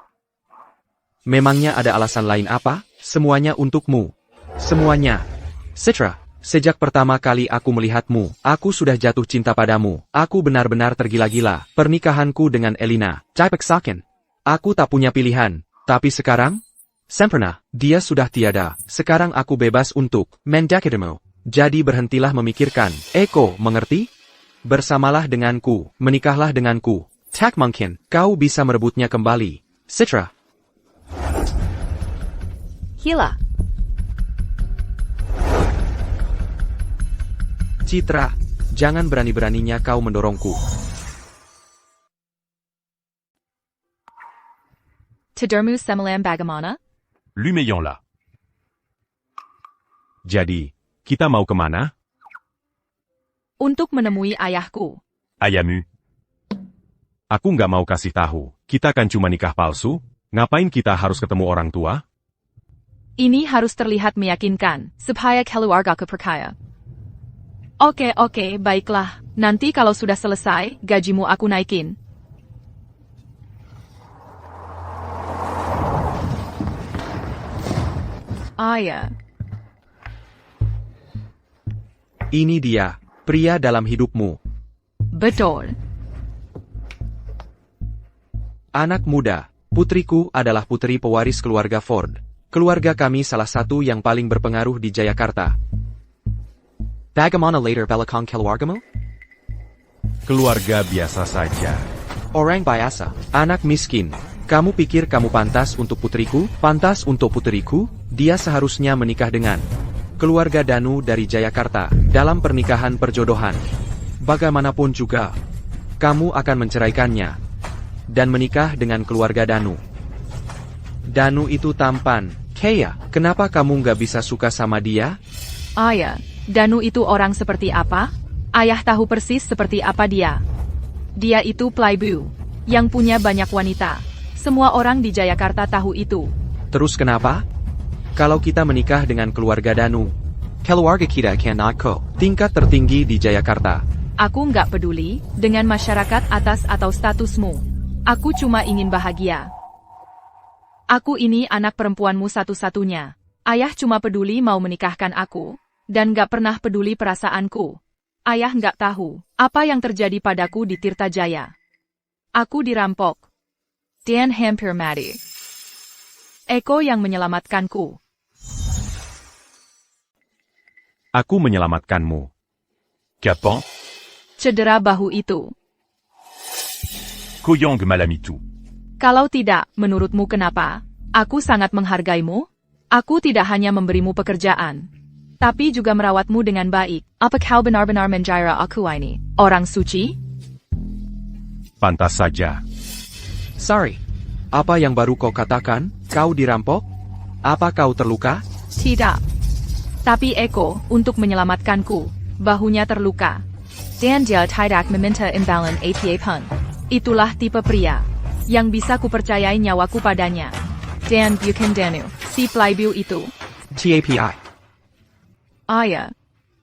Memangnya ada alasan lain apa? Semuanya untukmu. Semuanya. Citra, sejak pertama kali aku melihatmu, aku sudah jatuh cinta padamu. Aku benar-benar tergila-gila. Pernikahanku dengan Elina, Cipek Sakin. Aku tak punya pilihan. Tapi sekarang? Sempurna, dia sudah tiada. Sekarang aku bebas untuk mendekatimu. Jadi berhentilah memikirkan. Eko, mengerti? Bersamalah denganku, menikahlah denganku. Tak mungkin, kau bisa merebutnya kembali. Citra. Hila. Citra, jangan berani-beraninya kau mendorongku. Tidermu semalam bagaimana? Lumayan là. Jadi, kita mau kemana? Untuk menemui ayahku. Ayamu. Aku nggak mau kasih tahu. Kita kan cuma nikah palsu. Ngapain kita harus ketemu orang tua? Ini harus terlihat meyakinkan, supaya keluargaku percaya. Oke, baiklah. Nanti kalau sudah selesai, gajimu aku naikin. Ya. Ini dia, pria dalam hidupmu. Betul. Anak muda, putriku adalah putri pewaris keluarga Ford. Keluarga kami salah satu yang paling berpengaruh di Jayakarta. Bagaimana later belakang keluargamu? Keluarga biasa saja. Orang biasa, anak miskin. Kamu pikir kamu pantas untuk putriku? Pantas untuk putriku? Dia seharusnya menikah dengan keluarga Danu dari Jayakarta dalam pernikahan perjodohan. Bagaimanapun juga, kamu akan menceraikannya dan menikah dengan keluarga Danu. Danu itu tampan. Kaya, kenapa kamu nggak bisa suka sama dia? Ayah, Danu itu orang seperti apa? Ayah tahu persis seperti apa dia. Dia itu playboy, yang punya banyak wanita. Semua orang di Jayakarta tahu itu. Terus kenapa? Kalau kita menikah dengan keluarga Danu, keluarga kita akan naik tingkat tertinggi di Jayakarta. Aku nggak peduli dengan masyarakat atas atau statusmu. Aku cuma ingin bahagia. Aku ini anak perempuanmu satu-satunya. Ayah cuma peduli mau menikahkan aku, dan nggak pernah peduli perasaanku. Ayah nggak tahu apa yang terjadi padaku di Tirtajaya. Aku dirampok. Dan hampir mati. Eko yang menyelamatkanku. Aku menyelamatkanmu. Kapan? Cedera bahu itu. Koyang malamitu. Kalau tidak, menurutmu kenapa? Aku sangat menghargaimu. Aku tidak hanya memberimu pekerjaan, tapi juga merawatmu dengan baik. Apa kau benar-benar menjara aku ini? Orang suci? Pantas saja. Sorry. Apa yang baru kau katakan? Kau dirampok? Apa kau terluka? Tidak. Tapi Eko, untuk menyelamatkanku, bahunya terluka. Dan dia tidak meminta imbalan apa pun. Itulah tipe pria yang bisa kupercayai nyawaku padanya. Dan bukan Danu, si playboy itu. TAPI. Ayah,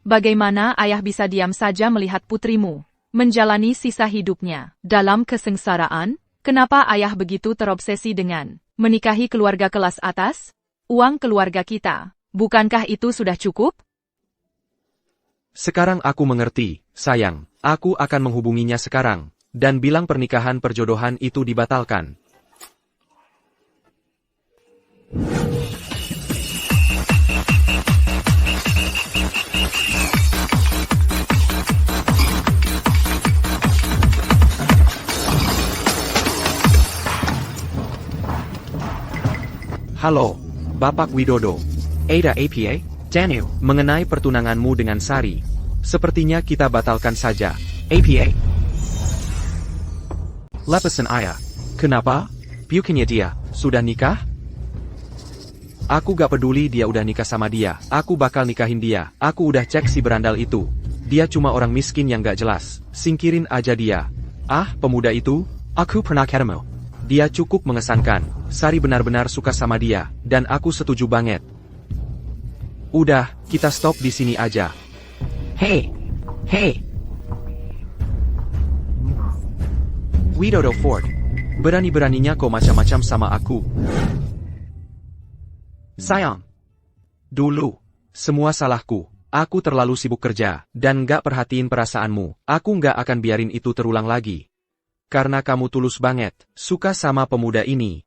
bagaimana ayah bisa diam saja melihat putrimu menjalani sisa hidupnya dalam kesengsaraan? Kenapa ayah begitu terobsesi dengan menikahi keluarga kelas atas? Uang keluarga kita, bukankah itu sudah cukup? Sekarang aku mengerti, sayang. Aku akan menghubunginya sekarang dan bilang pernikahan perjodohan itu dibatalkan. Halo, Bapak Widodo. Ada APA? Danu, mengenai pertunanganmu dengan Sari. Sepertinya kita batalkan saja. APA. Lepasin ayah. Kenapa? Bukannya dia sudah nikah? Aku gak peduli dia udah nikah sama dia. Aku bakal nikahin dia. Aku udah cek si berandal itu. Dia cuma orang miskin yang gak jelas. Singkirin aja dia. Ah, pemuda itu? Aku pernah ketemu. Dia cukup mengesankan. Sari benar-benar suka sama dia. Dan aku setuju banget. Udah, kita stop di sini aja. Hey! Widodo Ford. Berani-beraninya kau macam-macam sama aku. Sayang. Dulu, semua salahku. Aku terlalu sibuk kerja, dan gak perhatiin perasaanmu. Aku gak akan biarin itu terulang lagi. Karena kamu tulus banget, suka sama pemuda ini.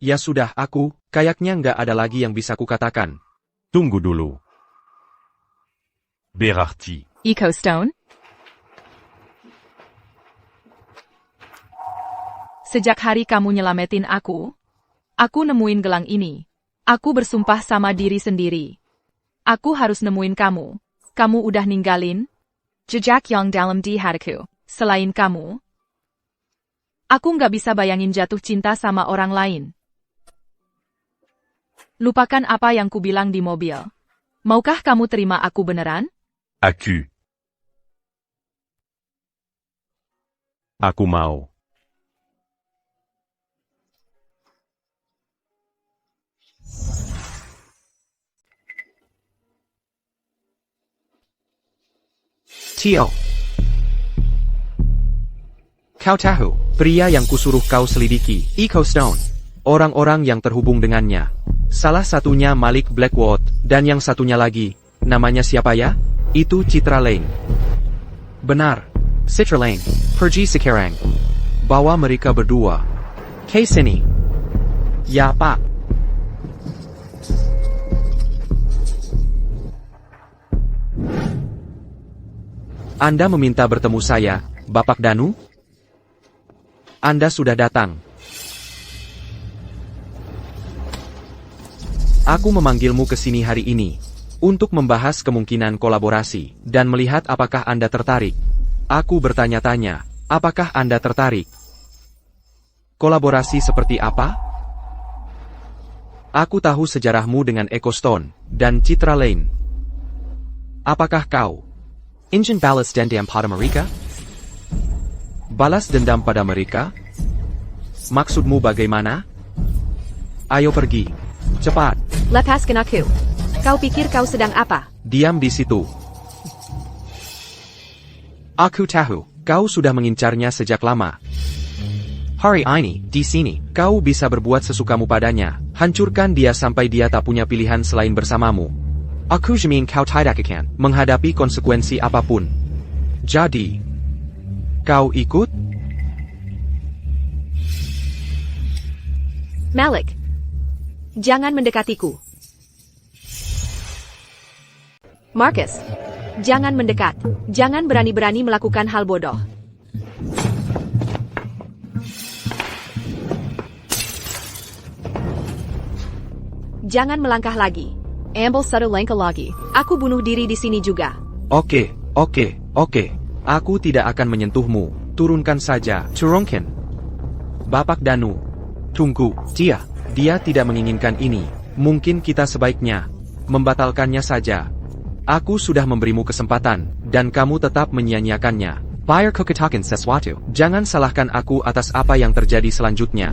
Ya sudah, aku, kayaknya gak ada lagi yang bisa kukatakan. Tunggu dulu. Berarti. Eco Stone? Sejak hari kamu nyelamatin aku nemuin gelang ini. Aku bersumpah sama diri sendiri. Aku harus nemuin kamu. Kamu udah ninggalin jejak yang dalam di hatiku. Selain kamu, aku nggak bisa bayangin jatuh cinta sama orang lain. Lupakan apa yang kubilang di mobil. Maukah kamu terima aku beneran? Aku. Aku mau. Tio. Kau tahu, pria yang kusuruh kau selidiki, Eco Stone. Orang-orang yang terhubung dengannya. Salah satunya Malik Blackwood, dan yang satunya lagi, namanya siapa ya? Itu Citra Lane. Benar, Citra Lane, pergi sekarang. Bawa mereka berdua. Kay sini. Ya, Pak. Anda meminta bertemu saya, Bapak Danu? Anda sudah datang. Aku memanggilmu ke sini hari ini untuk membahas kemungkinan kolaborasi dan melihat apakah Anda tertarik. Aku bertanya-tanya, apakah Anda tertarik? Kolaborasi seperti apa? Aku tahu sejarahmu dengan Echo Stone dan Citra Lane. Apakah kau ingin balas dendam pada mereka? Balas dendam pada mereka? Maksudmu bagaimana? Ayo pergi. Cepat. Lepaskan aku. Kau pikir kau sedang apa? Diam di situ. Aku tahu, kau sudah mengincarnya sejak lama. Hari ini, di sini, kau bisa berbuat sesukamu padanya. Hancurkan dia sampai dia tak punya pilihan selain bersamamu. Aku jamin kau tidak akan menghadapi konsekuensi apapun. Jadi, kau ikut? Malik. Jangan mendekatiku. Marcus. Jangan mendekat. Jangan berani-berani melakukan hal bodoh. Jangan melangkah lagi. Ambil satu langkah lagi. Aku bunuh diri di sini juga. Oke. Aku tidak akan menyentuhmu. Turunkan saja. Turunkan. Bapak Danu. Tunggu. Dia tidak menginginkan ini. Mungkin kita sebaiknya membatalkannya saja. Aku sudah memberimu kesempatan, dan kamu tetap menyia-nyiakannya. Biar kukatakan sesuatu. Jangan salahkan aku atas apa yang terjadi selanjutnya.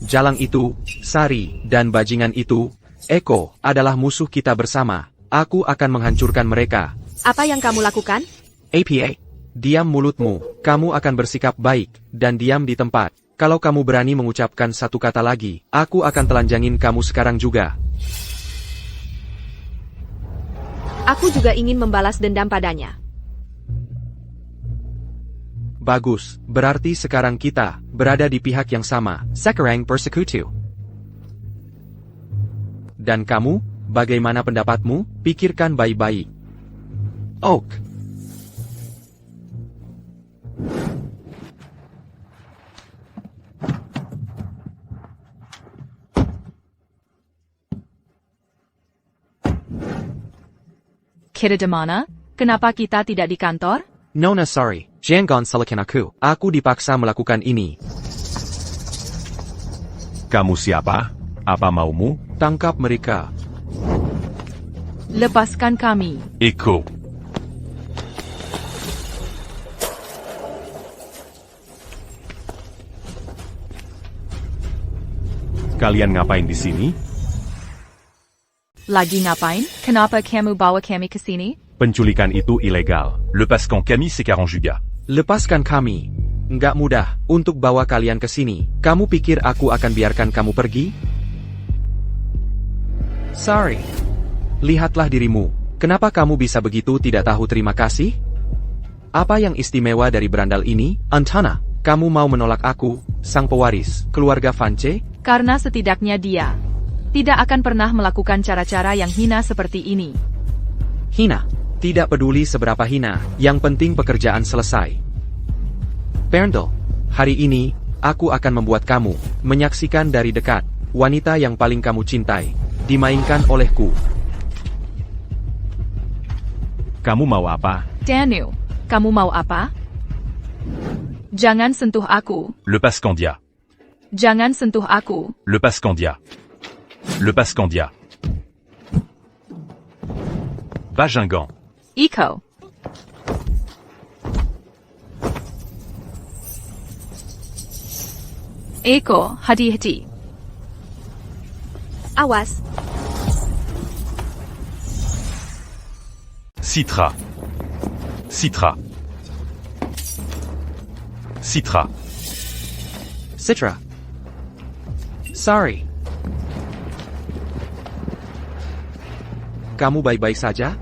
Jalang itu, Sari, dan bajingan itu, Echo, adalah musuh kita bersama. Aku akan menghancurkan mereka. Apa yang kamu lakukan? APA. Diam mulutmu. Kamu akan bersikap baik, dan diam di tempat. Kalau kamu berani mengucapkan satu kata lagi, aku akan telanjangin kamu sekarang juga. Aku juga ingin membalas dendam padanya. Bagus, berarti sekarang kita berada di pihak yang sama. Sekarang persekutu. Dan kamu, bagaimana pendapatmu? Pikirkan baik-baik. Oak. Kita di mana? Kenapa kita tidak di kantor? Nona sorry, jangan salahkan aku. Aku dipaksa melakukan ini. Kamu siapa? Apa maumu? Tangkap mereka. Lepaskan kami. Echo. Kalian ngapain di sini? Lagi ngapain? Kenapa kamu bawa kami ke sini? Penculikan itu ilegal. Lepaskan kami sekarang juga. Lepaskan kami. Nggak mudah untuk bawa kalian ke sini. Kamu pikir aku akan biarkan kamu pergi? Sorry. Lihatlah dirimu. Kenapa kamu bisa begitu tidak tahu terima kasih? Apa yang istimewa dari berandal ini? Antana, kamu mau menolak aku, sang pewaris, keluarga Vance? Karena setidaknya dia tidak akan pernah melakukan cara-cara yang hina seperti ini. Hina. Tidak peduli seberapa hina, yang penting pekerjaan selesai. Berndal, hari ini, aku akan membuat kamu menyaksikan dari dekat wanita yang paling kamu cintai, dimainkan olehku. Kamu mau apa? Danu, kamu mau apa? Jangan sentuh aku. Lepaskan dia. Jangan sentuh aku. Lepaskan dia. Lepaskan dia. Bajingan. Echo. Echo, hati-hati. Awas. Citra. Citra. Citra. Citra. Sorry. Kamu baik-baik saja?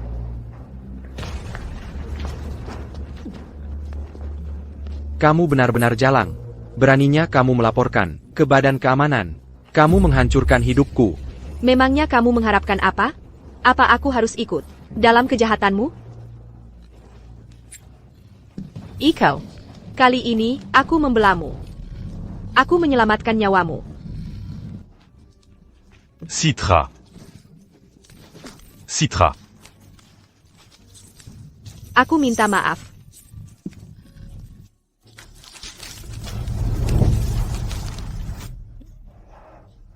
Kamu benar-benar jalang. Beraninya kamu melaporkan ke Badan Keamanan. Kamu menghancurkan hidupku. Memangnya kamu mengharapkan apa? Apa aku harus ikut dalam kejahatanmu? Iko, kali ini aku membelamu. Aku menyelamatkan nyawamu. Citra. Citra. Aku minta maaf.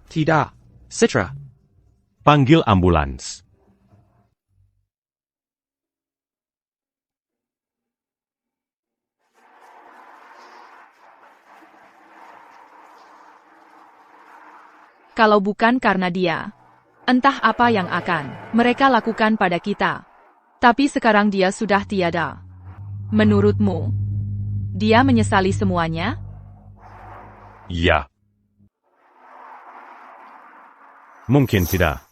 Tidak. Citra. Panggil ambulans. Kalau bukan karena dia, entah apa yang akan mereka lakukan pada kita. Tapi sekarang dia sudah tiada. Menurutmu, dia menyesali semuanya? Ya. Mungkin tidak.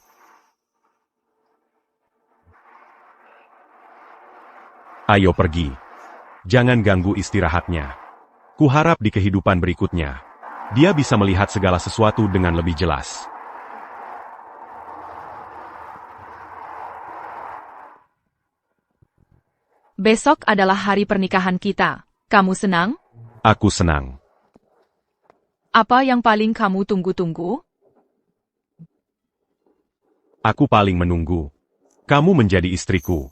Ayo pergi. Jangan ganggu istirahatnya. Kuharap di kehidupan berikutnya, dia bisa melihat segala sesuatu dengan lebih jelas. Besok adalah hari pernikahan kita. Kamu senang? Aku senang. Apa yang paling kamu tunggu-tunggu? Aku paling menunggu. Kamu menjadi istriku.